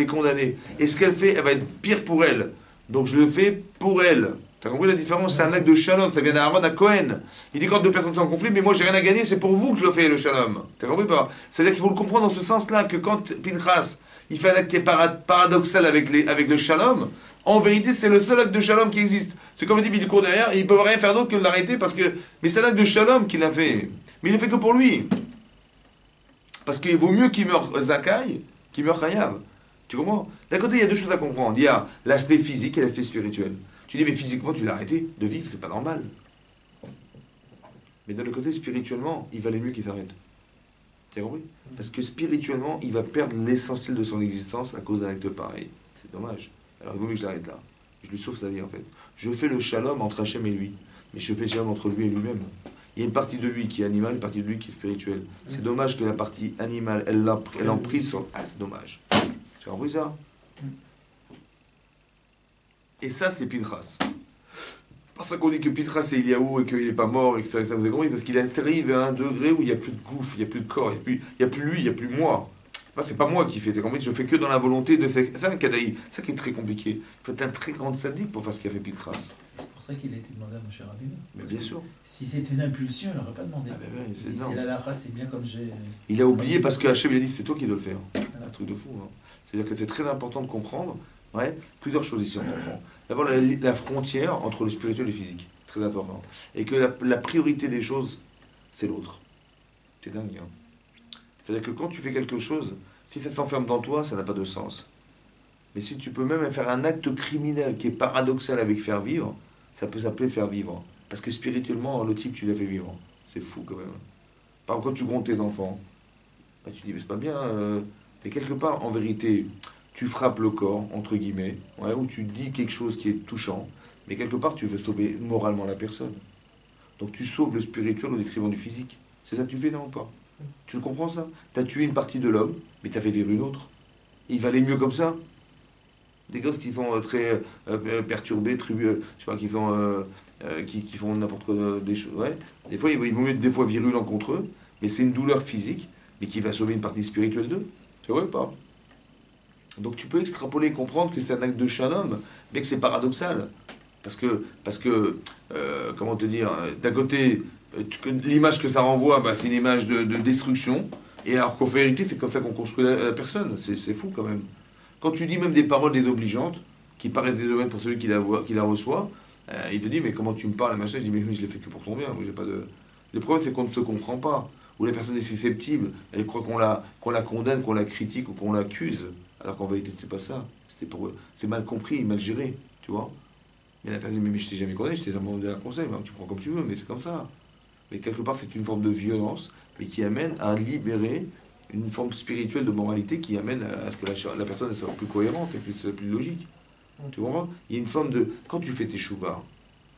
A: est condamnée. Et ce qu'elle fait, elle va être pire pour elle. Donc je le fais pour elle. T'as compris la différence? C'est un acte de shalom, ça vient d'Aaron à Cohen. Il dit quand deux personnes sont en conflit, mais moi j'ai rien à gagner, c'est pour vous que je le fais, le shalom. T'as compris pas? C'est-à-dire qu'il faut le comprendre dans ce sens-là, que quand Pinchas, il fait un acte qui est paradoxal avec le shalom, en vérité c'est le seul acte de shalom qui existe. C'est comme il dit, il court derrière, et il ne peut rien faire d'autre que de l'arrêter, parce que... Mais c'est un acte de shalom qu'il a fait. Mais il ne le fait que pour lui. Parce qu'il vaut mieux qu'il meure Zakai, qu'il meure Chayav. Tu comprends? D'un côté, il y a deux choses à comprendre. Il y a l'aspect physique et l'aspect spirituel. Tu dis, mais physiquement, tu l'as arrêté de vivre, c'est pas normal. Mais d'un autre côté, spirituellement, il valait mieux qu'il s'arrête. Tu as compris? Parce que spirituellement, il va perdre l'essentiel de son existence à cause d'un acte pareil. C'est dommage. Alors il vaut mieux que j'arrête là. Je lui sauve sa vie en fait. Je fais le shalom entre Hachem et lui. Mais je fais le shalom entre lui et lui-même. Il y a une partie de lui qui est animale, une partie de lui qui est spirituelle. C'est dommage que la partie animale, elle en prise sur... Ah, c'est dommage. Tu as compris ça? Et ça, c'est Pinchas. pour ça qu'on dit que Pinchas c'est Eliaou et qu'il n'est pas mort et que ça vous a compris, parce qu'il arrive à un degré où il n'y a plus de gouffre, il n'y a plus de corps, il n'y a plus lui, il n'y a plus moi. C'est pas moi qui fais, t'as compris? Je fais que dans la volonté de... C'est un Kadaï, c'est ça qui est très compliqué. Il faut être un très grand sadique pour faire ce qu'a fait Pinchas.
C: C'est pour ça qu'il a été demandé à mon cher Rabbeinu.
A: Mais bien sûr.
C: Si c'était une impulsion, il n'aurait pas demandé.
A: Ah ben ouais,
C: Et
A: non.
C: c'est l'halakha, c'est bien comme j'ai...
A: Il a oublié parce que Hachem il a dit c'est toi qui dois le faire.
C: Voilà.
A: Un truc de fou. Hein. C'est-à-dire que c'est très important de comprendre plusieurs choses ici on comprend. D'abord la frontière entre le spirituel et le physique. Très important. Et que la priorité des choses, c'est l'autre. C'est dingue. Hein. C'est-à-dire que quand tu fais quelque chose, si ça s'enferme dans toi, ça n'a pas de sens. Mais si tu peux même faire un acte criminel qui est paradoxal avec faire vivre, ça peut s'appeler faire vivre. Parce que spirituellement, le type, tu l'as fait vivre. C'est fou quand même. Par exemple, quand tu grondes tes enfants, bah, tu dis, mais c'est pas bien. Mais quelque part, en vérité, tu frappes le corps, entre guillemets, ou tu dis quelque chose qui est touchant, mais quelque part, tu veux sauver moralement la personne. Donc tu sauves le spirituel au détriment du physique. C'est ça que tu fais, non ou pas? Tu le comprends, ça? Tu as tué une partie de l'homme, mais tu as fait vivre une autre. Il valait mieux comme ça. Des gosses qui sont très perturbés, je sais pas, qui font n'importe quoi des choses. Ouais. Des fois, ils vont mieux être des fois virulents contre eux, mais c'est une douleur physique, mais qui va sauver une partie spirituelle d'eux. C'est vrai ou pas? Donc tu peux extrapoler et comprendre que c'est un acte de shalom, mais que c'est paradoxal. Parce que comment te dire, d'un côté, l'image que ça renvoie, bah, c'est une image de destruction, et alors qu'en vérité, c'est comme ça qu'on construit la personne. C'est fou quand même. Quand tu dis même des paroles désobligeantes, qui paraissent désobligeantes pour celui qui la reçoit, il te dit, mais comment tu me parles, machin? Je dis, mais je l'ai fait que pour ton bien. Moi, j'ai pas de... Le problème, c'est qu'on ne se comprend pas. Ou la personne est susceptible, elle croit qu'on la condamne, qu'on la critique ou qu'on l'accuse. Alors qu'en vérité, c'est pas ça. C'est mal compris, mal géré, tu vois. Mais la personne dit, mais je t'ai jamais condamné, je t'ai jamais donné un conseil, tu prends comme tu veux, mais c'est comme ça. Mais quelque part, c'est une forme de violence, mais qui amène à libérer une forme spirituelle de moralité qui amène à ce que la personne soit plus cohérente et plus logique. Tu comprends? Il y a une forme de... Quand tu fais tes chouvas,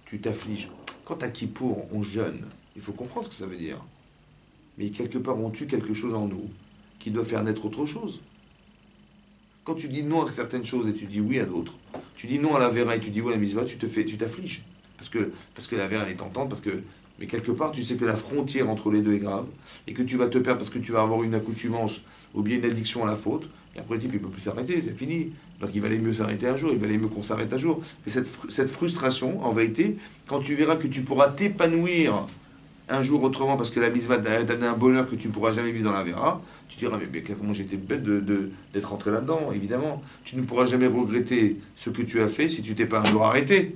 A: tu t'affliges. Quand à Kippour, on jeûne, il faut comprendre ce que ça veut dire. Mais quelque part, on tue quelque chose en nous qui doit faire naître autre chose. Quand tu dis non à certaines choses et tu dis oui à d'autres, tu dis non à la vera et tu dis oui à la misva, tu t'affliges. Parce que la vera est tentante, mais quelque part, tu sais que la frontière entre les deux est grave, et que tu vas te perdre parce que tu vas avoir une accoutumance ou bien une addiction à la faute, et après le type, il ne peut plus s'arrêter, c'est fini. Donc il valait mieux s'arrêter un jour, il valait mieux qu'on s'arrête un jour. Mais cette frustration, en vérité, quand tu verras que tu pourras t'épanouir un jour autrement, parce que la mise va t'amener un bonheur que tu ne pourras jamais vivre dans la vera, tu diras, mais comment j'étais bête d'être rentré là-dedans, évidemment. Tu ne pourras jamais regretter ce que tu as fait si tu t'es pas un jour arrêté.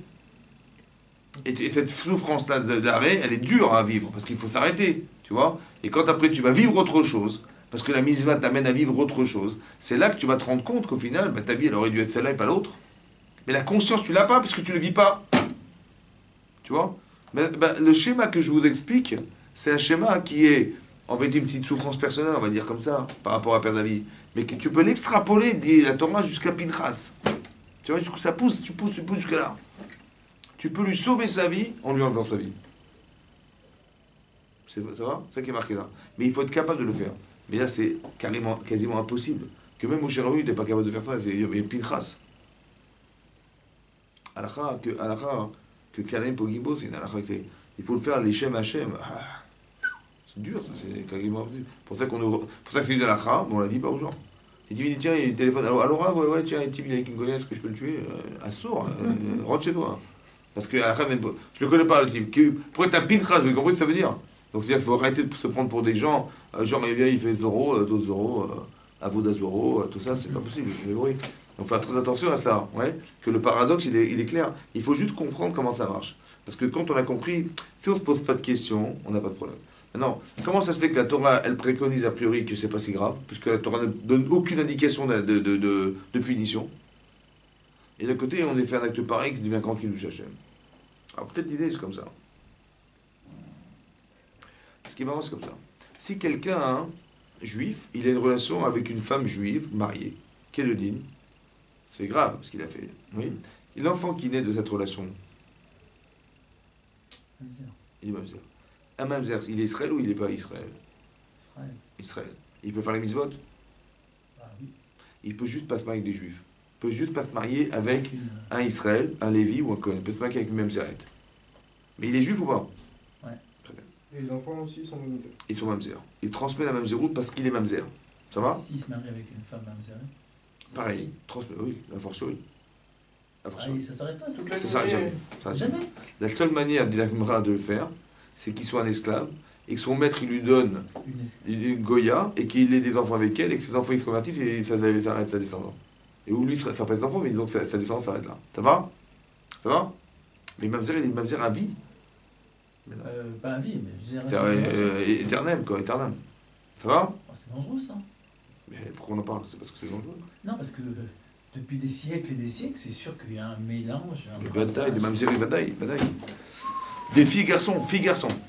A: Et cette souffrance-là d'arrêt, elle est dure à vivre, parce qu'il faut s'arrêter, tu vois. Et quand après tu vas vivre autre chose, parce que la mitzvah t'amène à vivre autre chose, c'est là que tu vas te rendre compte qu'au final, bah, ta vie, elle aurait dû être celle-là et pas l'autre. Mais la conscience, tu l'as pas, parce que tu ne le vis pas. Tu vois. Le schéma que je vous explique, c'est un schéma qui est, en vérité, une petite souffrance personnelle, on va dire comme ça, par rapport à perdre la vie. Mais que tu peux l'extrapoler, dit la Torah, jusqu'à Pinchas. Tu vois, jusqu'où ça pousse, tu pousses jusqu'à là. Tu peux lui sauver sa vie en lui enlevant sa vie. Ça va? C'est ça qui est marqué là. Mais il faut être capable de le faire. Mais là, c'est quasiment impossible. Que même Moshe Rabbeinu n'était pas capable de faire ça. Il y a Pinchas. Alakha, que Kalem Pogimbo, c'est une alakha. Il faut le faire, l'Echem Hachem. C'est dur, ça, c'est quasiment impossible. Pour ça que c'est une alakha, mais on ne la dit pas aux gens. Il dit, tiens, il téléphone. Alors, ouais, tiens, un type, il a une connaisse, est-ce que je peux le tuer? Un sourd, rentre chez toi. Parce que à la fin, même pas, je ne le connais pas le type. Pour être un Pinchas, vous comprenez ce que ça veut dire? Donc c'est-à-dire qu'il faut arrêter de se prendre pour des gens, genre il fait 0, 2 euros, à vaut 2 euros, tout ça, c'est pas possible. Donc il faut faire très attention à ça, que le paradoxe il est clair. Il faut juste comprendre comment ça marche. Parce que quand on a compris, si on ne se pose pas de questions, on n'a pas de problème. Maintenant, comment ça se fait que la Torah, elle préconise a priori que c'est pas si grave, puisque la Torah ne donne aucune indication de punition. Et d'un côté, on est fait un acte pareil qui devient grand qui nous Hachem. Alors peut-être l'idée, c'est comme ça. Ce qui est marrant, c'est comme ça. Si quelqu'un, juif, il a une relation avec une femme juive mariée, qu'elle le dîne, c'est grave ce qu'il a fait. Oui. Et l'enfant qui naît de cette relation, il est mamzer. Un mamzer, il est Israël ou il n'est pas Israël? Israël. Il peut faire les mitzvot?
C: Oui.
A: Il peut juste pas se marier avec des juifs. Il peut juste pas se marier avec un Israël, un Lévi ou un Cohen. Il peut se marier avec une mamzeret. Mais il est juif ou pas?
B: Et les enfants aussi sont mamzer.
A: Ils sont mamzer. Il transmet la mamzeroute parce qu'il est mamzer. Ça va?
C: S'il se marie avec une femme mamzer.
A: Pareil. Transmet, oui, la fortiori. La
C: Ah,
A: fortiori.
C: ça s'arrête pas, ça.
B: Toute la
A: Ça s'arrête
B: journée.
A: jamais. Ça s'arrête jamais.
C: Jamais.
A: La seule manière, dit la Gemara, de le faire, c'est qu'il soit un esclave et que son maître il lui donne une Goya et qu'il ait des enfants avec elle et que ses enfants ils se convertissent et ça arrête sa descendance. Et où lui, ça n'a pas des enfants, mais disons que sa descendance s'arrête là. Ça va? Ça va? Mais mamzer, il est mamzer à vie. Mais non.
C: Pas à vie, mais je dirais.
A: C'est éternel, quoi, éternel. Ça va?
C: Oh, c'est dangereux, ça.
A: Mais pourquoi on en parle? C'est parce que c'est dangereux.
C: Non, parce que depuis des siècles et des siècles, c'est sûr qu'il y a un mélange.
A: Des batailles, des mamzeries, batailles. Des filles garçons.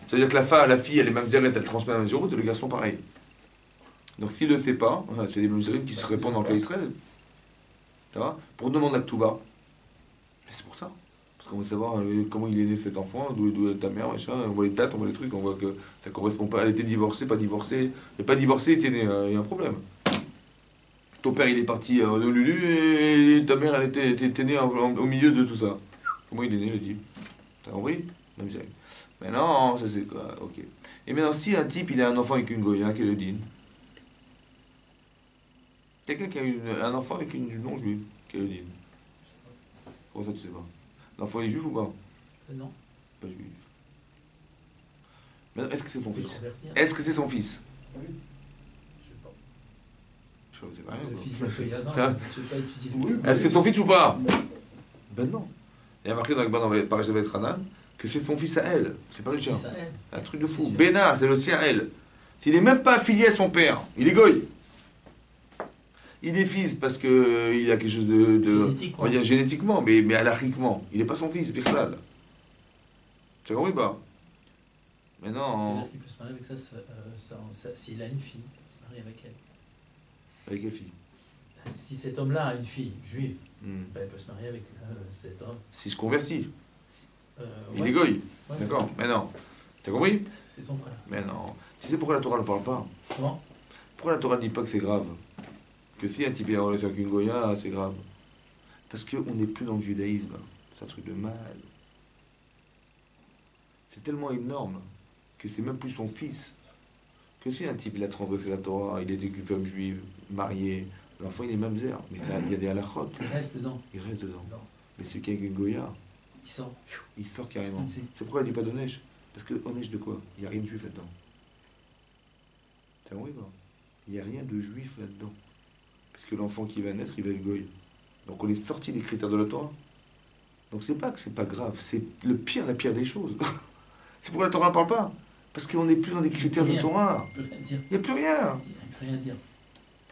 A: C'est-à-dire que la fille, elle est mamzerette, elle transmet la mamzeroute, et le garçon, pareil. Donc s'il ne le sait pas, c'est des mamzerim qui se répandent dans le cas Israël. Ça va? Pour demander à Touva. Mais c'est pour ça. Parce qu'on veut savoir comment il est né cet enfant, d'où est ta mère, machin. On voit les dates, on voit les trucs, on voit que ça correspond pas. Elle était divorcée, pas divorcée. Et pas divorcée, était née, il y a un problème. Ton père, il est parti de Lulu et ta mère, elle était née au milieu de tout ça. Comment il est né, le type? T'as compris? Mamzerim. Mais non, ça c'est quoi? Ok. Et maintenant, si un type, il a un enfant avec une Goya, quel est le din? Quelqu'un qui a un enfant avec une non-juive, quel est le din? Comment ça, tu sais pas? L'enfant est juif ou pas?
C: Non.
A: Pas juif. Maintenant, est-ce que c'est son
C: Faut
A: fils?
C: se convertir.
A: Est-ce que c'est son fils?
B: Oui.
C: Je sais pas.
A: Je sais pas,
C: C'est le fils
A: quoi.
C: de Soya, non,
A: Ah.
C: je sais pas étudier.
B: Oui,
A: Est-ce que c'est ton fils ou pas? Ben non. Il y a marqué dans le Parashat Vaïtranan que c'est son fils à elle. C'est pas le tien.
C: C'est ça, elle.
A: Un truc de fou.
C: C'est sûr.
A: Bénard, c'est le sien à elle. S'il n'est même pas affilié à son père, il est goy. Il est fils parce que il a quelque chose de
C: Génétique,
A: on va dire génétiquement, mais alachiquement. Il n'est pas son fils, Pirsal. Tu as compris pas? Mais non.
C: C'est-à-dire qu'il peut se marier avec s'il a une fille, il se marie avec elle.
A: Avec quelle fille?
C: Si cet homme-là a une fille juive,
A: Hmm.
C: ben, il peut se marier avec cet homme.
A: S'il se convertit, il
C: Ouais,
A: est goy.
C: ouais,
A: D'accord? Mais non. Tu as compris?
C: c'est son frère.
A: Mais non. Tu sais pourquoi la Torah ne parle pas?
C: Comment?
A: Pourquoi la Torah ne dit pas que c'est grave? Que si un type est en relation avec une Goya, c'est grave. Parce qu'on n'est plus dans le judaïsme. C'est un truc de mal. C'est tellement énorme que c'est même plus son fils. Que si un type il a transgressé la Torah, il était qu'une femme juive, mariée, l'enfant il est mamzer. Mais il y a des halakhot.
C: Il reste dedans.
A: Il reste dedans.
C: Non.
A: Mais celui qui est avec une Goya,
C: Il sort.
A: il sort carrément.
C: Il sait.
A: C'est pourquoi il ne dit pas d'Onesh. Parce que Onesh de quoi? Il n'y a rien de juif là-dedans. T'as compris pas? Il n'y a rien de juif là-dedans. Parce que l'enfant qui va naître, il va être goy. Donc on est sorti des critères de la Torah. Donc c'est pas que c'est pas grave, c'est la pire des choses. C'est pourquoi la Torah ne parle pas. Parce qu'on n'est plus dans des critères de
C: Rien.
A: Torah.
C: Il peut rien dire.
A: Il n'y a plus rien.
C: Il peut rien dire.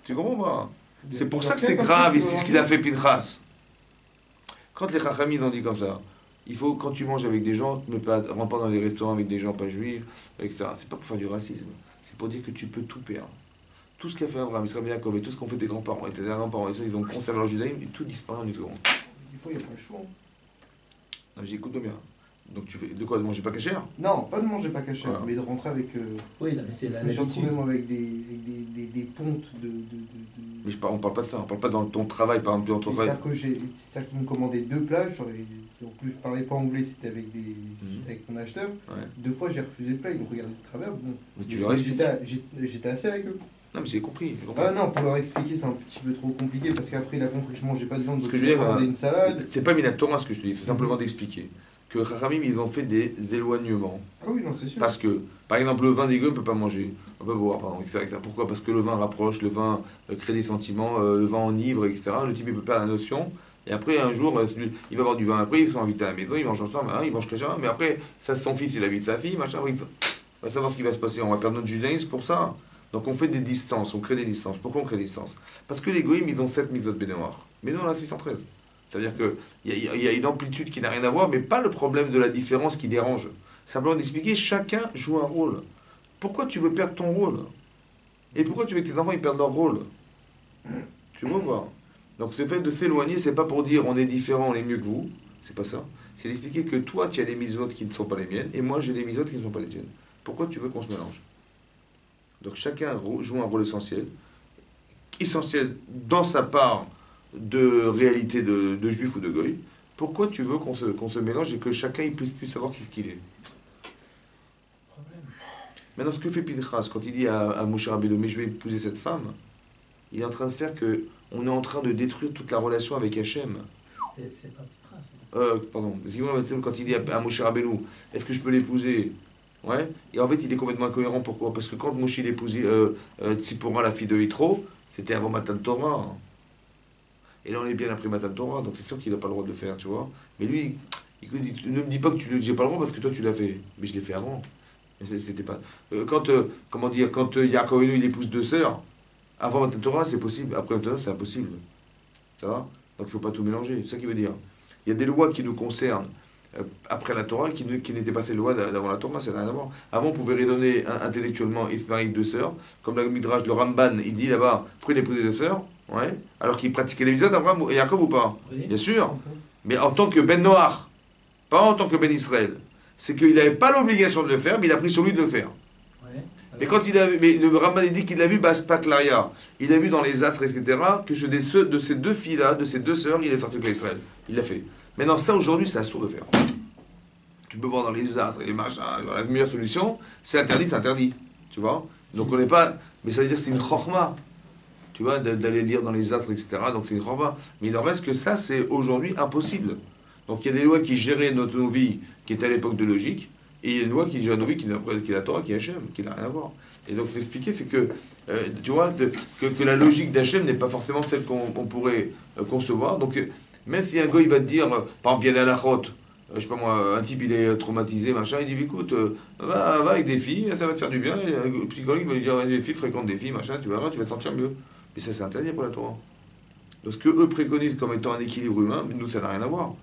A: Tu comprends pas? C'est pour ça que c'est grave ici ce qu'il a fait Pinchas. Quand les Chachamim ont dit comme ça, il faut, quand tu manges avec des gens, ne rentre pas dans les restaurants avec des gens pas juifs, etc. C'est pas pour faire du racisme. C'est pour dire que tu peux tout perdre. Tout ce qu'a fait Abraham, Israël, Yaakov et tout ce qu'ont fait tes grands-parents et tes grands-parents, ils ont conservé leur judaïsme et tout disparaît en une seconde.
B: Des fois, il n'y a pas le choix.
A: Non, j'écoute bien. Donc tu fais de quoi? De manger pas cachère?
B: Non, pas de manger pas caché,
A: Voilà.
B: mais de rentrer avec.
C: Oui, non, mais c'est la
B: Je me suis retrouvé
C: l'habitude.
B: moi avec des pontes de.
A: Mais on parle pas de ça, on parle pas dans ton travail, par exemple, dans ton travail.
B: C'est-à-dire qu'ils m'ont commandé 2 plats. En plus, je parlais pas anglais, c'était avec avec mon acheteur.
A: Ouais.
B: 2 fois, j'ai refusé le plat, ils m'ont regardé de travers. Bon.
A: Mais tu leur expliques.
B: J'étais assis avec eux.
A: Non, mais j'ai compris. j'ai compris.
B: Ah non, pour leur expliquer, c'est un petit peu trop compliqué parce qu'après, il a compris que je mangeais pas de viande,
A: Ce
B: donc
A: que je
B: je
A: veux
B: lui ai
A: dire,
B: commandé une salade.
A: C'est pas Minatora ce que je te dis, c'est simplement d'expliquer que Chachamim, ils ont fait des éloignements.
B: Ah oui, non, c'est sûr.
A: Parce que, par exemple, le vin des gueux, on ne peut pas manger, on peut boire, pardon, etc., etc. Pourquoi? Parce que le vin rapproche, le vin crée des sentiments, le vin enivre, etc. Le type, il peut perdre la notion. Et après, un jour, il va avoir du vin après, ils sont invités à la maison, ils mangent ensemble, hein, ils mangent chacun, mais après, ça, son fils, il invite sa fille, machin, on va savoir ce qui va se passer, on va perdre notre judaïsme pour ça. Donc on fait des distances, on crée des distances. Pourquoi on crée des distances? Parce que les goïms, ils ont 7 mitzvot bénéoires. Mais nous, on a 613. C'est-à-dire qu'il y a une amplitude qui n'a rien à voir, mais pas le problème de la différence qui dérange. Simplement d'expliquer, chacun joue un rôle. Pourquoi tu veux perdre ton rôle? Et pourquoi tu veux que tes enfants ils perdent leur rôle? Tu vois pas? Donc ce fait de s'éloigner, c'est pas pour dire on est différent, on est mieux que vous. C'est pas ça. C'est d'expliquer que toi, tu as des mitzvot qui ne sont pas les miennes, et moi, j'ai des mitzvot qui ne sont pas les tiennes. Pourquoi tu veux qu'on se mélange? Donc chacun joue un rôle essentiel dans sa part de réalité de juif ou de goy, Pourquoi tu veux qu'on se mélange et que chacun il puisse plus savoir qui ce qu'il est?
C: Problème.
A: Maintenant, ce que fait Pinchas quand il dit à Moshe Rabbeinu, mais je vais épouser cette femme, il est en train de faire que on est en train de détruire toute la relation avec Hachem.
C: C'est pas prince.
A: Pardon, quand il dit à Moshe Rabbeinu, est-ce que je peux l'épouser? Ouais. Et en fait, il est complètement incohérent. Pourquoi? Parce que quand Moshe il épousait Tzipora, la fille de Yitro, c'était avant Matan Torah. Et là, on est bien après Matan Torah, donc c'est sûr qu'il n'a pas le droit de le faire, tu vois. Mais lui, il dit, ne me dis pas que j'ai pas le droit parce que toi tu l'as fait. Mais je l'ai fait avant. C'était pas. Comment dire, quand Yaakov Avinu, il épouse deux sœurs, avant Matan Torah, c'est possible. Après Matan Torah, c'est impossible. Ça va? Donc il ne faut pas tout mélanger. C'est ça qu'il veut dire. Il y a des lois qui nous concernent après la Torah qui n'étaient pas ces lois d'avant la Torah, ça n'a rien à voir. Avant, on pouvait raisonner intellectuellement et se marier avec deux sœurs. Comme le Midrash, le Ramban, il dit là-bas, pourquoi il épousait deux sœurs? Ouais. Alors qu'il pratiquait les mitzvot d'Abraham et Yaakov ou pas?
C: Oui.
A: Bien sûr. Mais en tant que Ben Noach, pas en tant que Ben Israël. C'est qu'il n'avait pas l'obligation de le faire, mais il a pris sur lui de le faire.
C: Ouais.
A: Mais quand il a vu, mais le Ramban dit qu'il a vu Baspaklaria, il a vu dans les astres, etc., que de ces deux filles-là, de ces deux sœurs, il est sorti de Israël. Il l'a fait. Maintenant, ça aujourd'hui, c'est assourd de faire. Tu peux voir dans les astres et les machins, la meilleure solution, c'est interdit. Tu vois? Donc on n'est pas. Mais ça veut dire que c'est une chorma. Tu vois, d'aller lire dans les astres, etc. Donc c'est une chorma. Mais il en reste que ça, c'est aujourd'hui impossible. Donc il y a des lois qui géraient notre vie, qui étaient à l'époque de logique, et il y a une loi qui gère nos vies, qui est la Torah, qui est Hachem, qui n'a rien à voir. Et donc c'est expliqué, c'est que, tu vois, que la logique d'Hachem n'est pas forcément celle qu'on pourrait concevoir. Donc même si un gars il va te dire, par exemple, il y a la route, je sais pas moi, un type il est traumatisé, machin, il dit écoute, va avec des filles, ça va te faire du bien. Et le psychologue va lui dire les filles fréquentent des filles, machin, tu verras, tu vas te sentir mieux. Mais ça c'est interdit pour la Torah. Donc ce que eux préconisent comme étant un équilibre humain, nous ça n'a rien à voir.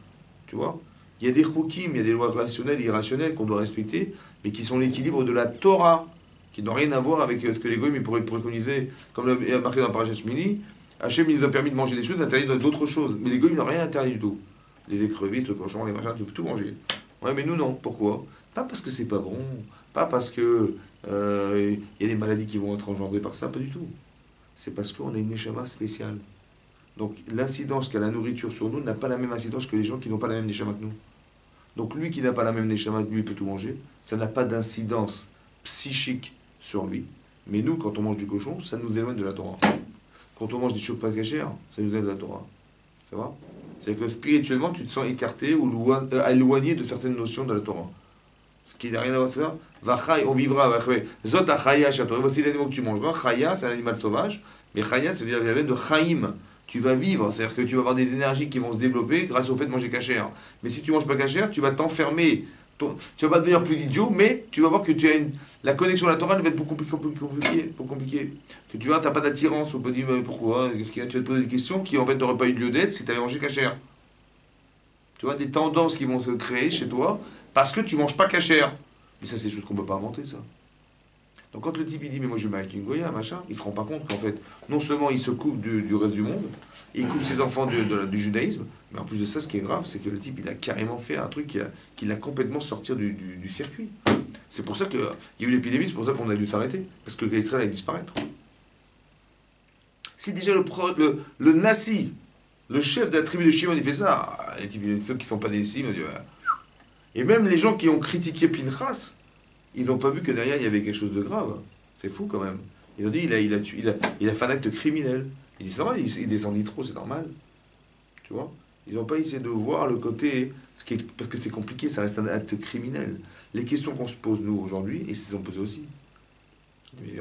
A: Tu vois? Il y a des chukim, il y a des lois rationnelles et irrationnelles qu'on doit respecter, mais qui sont l'équilibre de la Torah, qui n'ont rien à voir avec ce que les goyim pourraient préconiser, comme il y a marqué dans Parashat Shmini. Hachem il nous a permis de manger des choses, interdit d'autres choses. Mais les goyim n'ont rien interdit du tout. Les écrevisses, le cochon, les machins, tu peux tout manger. Ouais, mais nous non. Pourquoi? Pas parce que c'est pas bon, pas parce que y a des maladies qui vont être engendrées par ça, pas du tout. C'est parce qu'on a une neshama spéciale. Donc l'incidence qu'a la nourriture sur nous n'a pas la même incidence que les gens qui n'ont pas la même neshama que nous. Donc lui qui n'a pas la même neshama que lui, il peut tout manger. Ça n'a pas d'incidence psychique sur lui. Mais nous, quand on mange du cochon, ça nous éloigne de la Torah. Quand on mange des choses pas cachères, ça nous éloigne de la Torah. Ça va? C'est-à-dire que spirituellement, tu te sens écarté ou éloigné de certaines notions de la Torah. Ce qui n'a rien à voir avec ça. Vachai, on vivra avec Zot achaya chato. Voici les animaux que tu manges. Chaya, c'est un animal sauvage. Mais chaya, ça veut dire de chaim. Tu vas vivre, c'est-à-dire que tu vas avoir des énergies qui vont se développer grâce au fait de manger cachère. Mais si tu manges pas cachère, tu vas t'enfermer. Tu vas pas devenir plus idiot, mais tu vas voir que tu as la connexion à la Torah elle va être beaucoup plus compliquée. Que tu vois, tu n'as pas d'attirance. On peut dire pourquoi? Qu'est-ce qu'il y a? Tu vas te poser des questions qui en fait n'auraient pas eu lieu d'être si tu avais mangé cachère. Tu vois, des tendances qui vont se créer chez toi parce que tu manges pas cachère. Mais ça, c'est des choses qu'on ne peut pas inventer, ça. Donc quand le type il dit mais moi je vais avec une goya, machin, il se rend pas compte qu'en fait, non seulement il se coupe du reste du monde, et il coupe ses enfants du judaïsme, mais en plus de ça, ce qui est grave, c'est que le type il a carrément fait un truc qui l'a complètement sorti du circuit. C'est pour ça qu'il y a eu l'épidémie, c'est pour ça qu'on a dû s'arrêter, parce que Israël allait disparaître. Si déjà le Nassi, le chef de la tribu de Shimon, il fait ça, les types ceux qui ne sont pas des cimes, et même les gens qui ont critiqué Pinchas, ils n'ont pas vu que derrière il y avait quelque chose de grave. C'est fou quand même. Ils ont dit il a fait un acte criminel. Ils disent c'est normal, il descendit trop, c'est normal. Tu vois? Ils n'ont pas essayé de voir le côté. Parce que c'est compliqué, ça reste un acte criminel. Les questions qu'on se pose nous aujourd'hui, et ils se sont posées aussi. Mais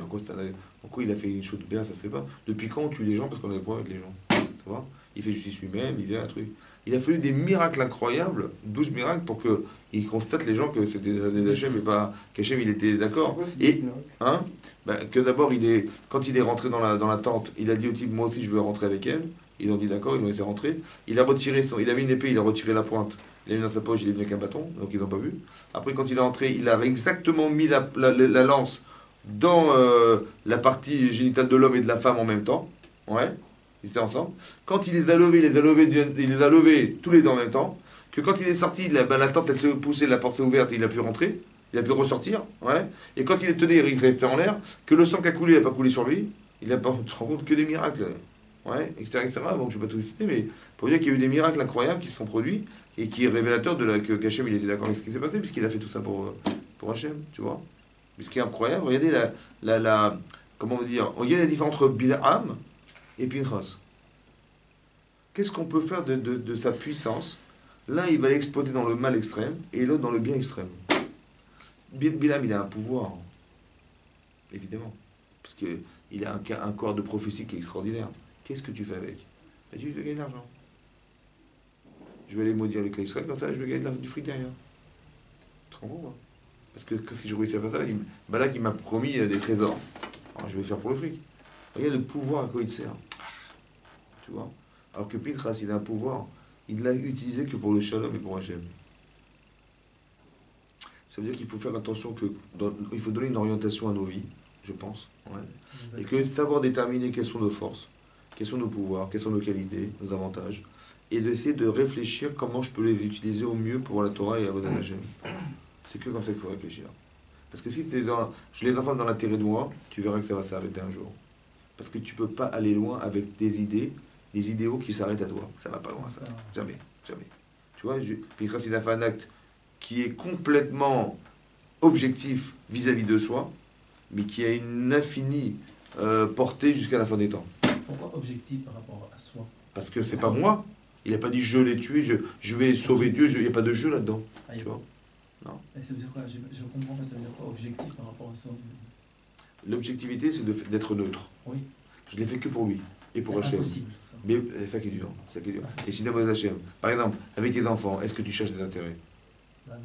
A: pourquoi il a fait une chose de bien, ça se fait pas? Depuis quand on tue les gens parce qu'on a des problèmes avec les gens? Tu vois? Il fait justice lui-même, il vient un truc. Il a fallu des miracles incroyables, 12 miracles, pour qu'il constate les gens que c'était des Hachem et pas qu'Hachem il était d'accord. Et que d'abord, quand il est rentré dans la tente, il a dit au type moi aussi je veux rentrer avec elle. Ils ont dit d'accord, ils l'ont laissé rentrer. Il avait une épée, il a retiré la pointe. Il a mis dans sa poche, il est venu avec un bâton, donc ils n'ont pas vu. Après, quand il est rentré, il a exactement mis la lance dans la partie génitale de l'homme et de la femme en même temps. Ouais. Ils étaient ensemble. Quand il les a levés tous les deux en même temps, que quand il est sorti, la tente elle s'est poussée, la porte s'est ouverte, il a pu rentrer, il a pu ressortir, ouais. Et quand il est tenu, il restait en l'air, que le sang qui a coulé n'a pas coulé sur lui, il n'a pas rendu compte que des miracles, ouais, etc., etc. Bon, je ne vais pas tout citer, mais pour dire qu'il y a eu des miracles incroyables qui se sont produits, et qui est révélateur qu'Hachem il était d'accord avec ce qui s'est passé, puisqu'il a fait tout ça pour Hachem, tu vois. Mais ce qui est incroyable, regardez comment on va dire, regardez la différence entre Bilham et Pinchas. Qu'est-ce qu'on peut faire de sa puissance? L'un, il va l'exploiter dans le mal extrême, et l'autre dans le bien extrême. Bilham, il a un pouvoir, évidemment, parce qu'il a un corps de prophétie qui est extraordinaire. Qu'est-ce que tu fais avec? Tu veux gagner de l'argent. Je vais aller maudire les clés Israël, comme ça je vais gagner du fric derrière. Tu comprends quoi? Parce que si je réussis à faire ça, Balak il m'a promis des trésors. Alors je vais faire pour le fric. Regarde le pouvoir à quoi il sert. Tu vois? Alors que Pinchas, il a un pouvoir, il l'a utilisé que pour le shalom et pour Hachem. Ça veut dire qu'il faut faire attention il faut donner une orientation à nos vies, je pense. Ouais. Et que savoir déterminer quelles sont nos forces, quels sont nos pouvoirs, quelles sont nos qualités, nos avantages, et d'essayer de réfléchir comment je peux les utiliser au mieux pour la Torah et la Avodat Hashem. C'est que comme ça qu'il faut réfléchir. Parce que si je les informe dans l'intérêt de moi, tu verras que ça va s'arrêter un jour. Parce que tu peux pas aller loin avec des idéaux qui s'arrêtent à toi. Ça va pas loin, ça. Jamais, jamais. Tu vois, Pinchas, il a fait un acte qui est complètement objectif vis-à-vis de soi, mais qui a une infinie portée jusqu'à la fin des temps.
C: Pourquoi objectif par rapport à soi?
A: Parce que c'est pas moi. Il n'a pas dit je l'ai tué, je vais sauver Dieu, il n'y a pas de jeu là-dedans. Tu vois? Non.
C: Et ça veut dire quoi? Je comprends pas, ça veut dire quoi objectif par rapport à soi?
A: L'objectivité, c'est d'être neutre.
C: Oui.
A: Je l'ai fait que pour lui et pour Hachem.
C: Impossible.
A: Mais c'est ça qui est dur. Ça qui est dur. Et si d'abord Hachem, par exemple, avec tes enfants, est-ce que tu cherches des intérêts?
C: Bah non.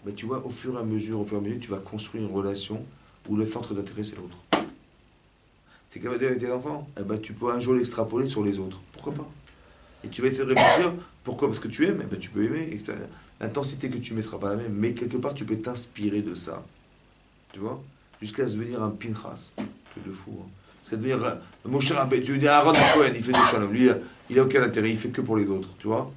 A: Mais tu vois, au fur et à mesure, tu vas construire une relation où le centre d'intérêt, c'est l'autre. C'est qu'avec tes enfants, eh ben, tu peux un jour l'extrapoler sur les autres. Pourquoi pas? Et tu vas essayer de réfléchir. Pourquoi? Parce que tu aimes, eh ben, tu peux aimer. Et l'intensité que tu mets ne sera pas la même. Mais quelque part, tu peux t'inspirer de ça. Tu vois? Jusqu'à devenir un Pinchas. Truc de fou. Hein. Jusqu'à devenir Moshe Rabbeinu. Tu dis Aaron Cohen, il fait des shalom. Lui, il n'a aucun intérêt. Il fait que pour les autres. Tu vois?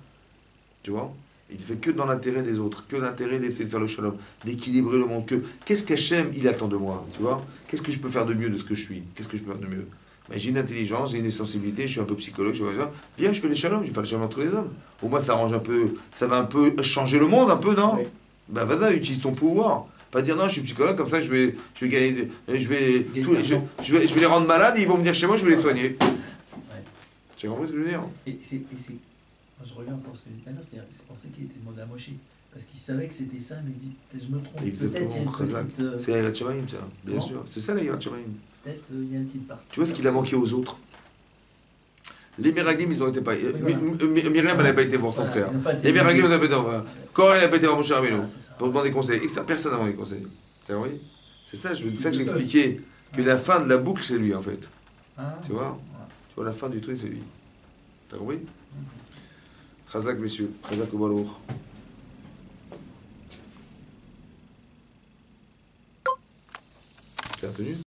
A: Tu vois? Il fait que dans l'intérêt des autres, que l'intérêt d'essayer de faire le shalom, d'équilibrer le monde. Qu'est-ce qu'Hachem, il attend de moi, tu vois? Qu'est-ce que je peux faire de mieux de ce que je suis? Qu'est-ce que je peux faire de mieux? Ben, j'ai une intelligence, j'ai une sensibilité, je suis un peu psychologue, je sais pas, bien, je fais les shalom, je vais faire le shalom entre les hommes. Au moins, ça arrange un peu, ça va un peu changer le monde, un peu, non? Oui. Ben, vas-y, utilise ton pouvoir. Pas dire non, je suis psychologue, comme ça, je vais gagner, je vais les rendre malades, et ils vont venir chez moi, je vais les soigner. Ouais. Tu as compris ce que je veux dire?
C: Je reviens encore à ce que je disais tout à l'heure, c'est pour ça qu'il était demandé à Moshe. Parce qu'il savait que c'était ça, mais il dit peut-être je me trompe.
A: Exactement, c'est la Yirat Shamayim, ça, bien sûr. C'est ça la Yirat Shamayim.
C: Peut-être il y a une petite partie.
A: Tu vois ce qu'il a manqué aux autres? Les Meraglim, ils ont été pas. Myriam, elle n'a pas été voir son frère. Les Meraglim, ils n'ont pas été voir. Korah, elle n'a pas été voir Moshe Rabbeinu pour demander conseil. Personne n'a demandé conseil. Tu vois? C'est ça, c'est ça que j'ai expliqué. Que la fin de la boucle, c'est lui, en fait. Tu vois? Tu vois, la fin du truc, c'est lui. T'as compris? Chazak, messieurs. Chazak au balour.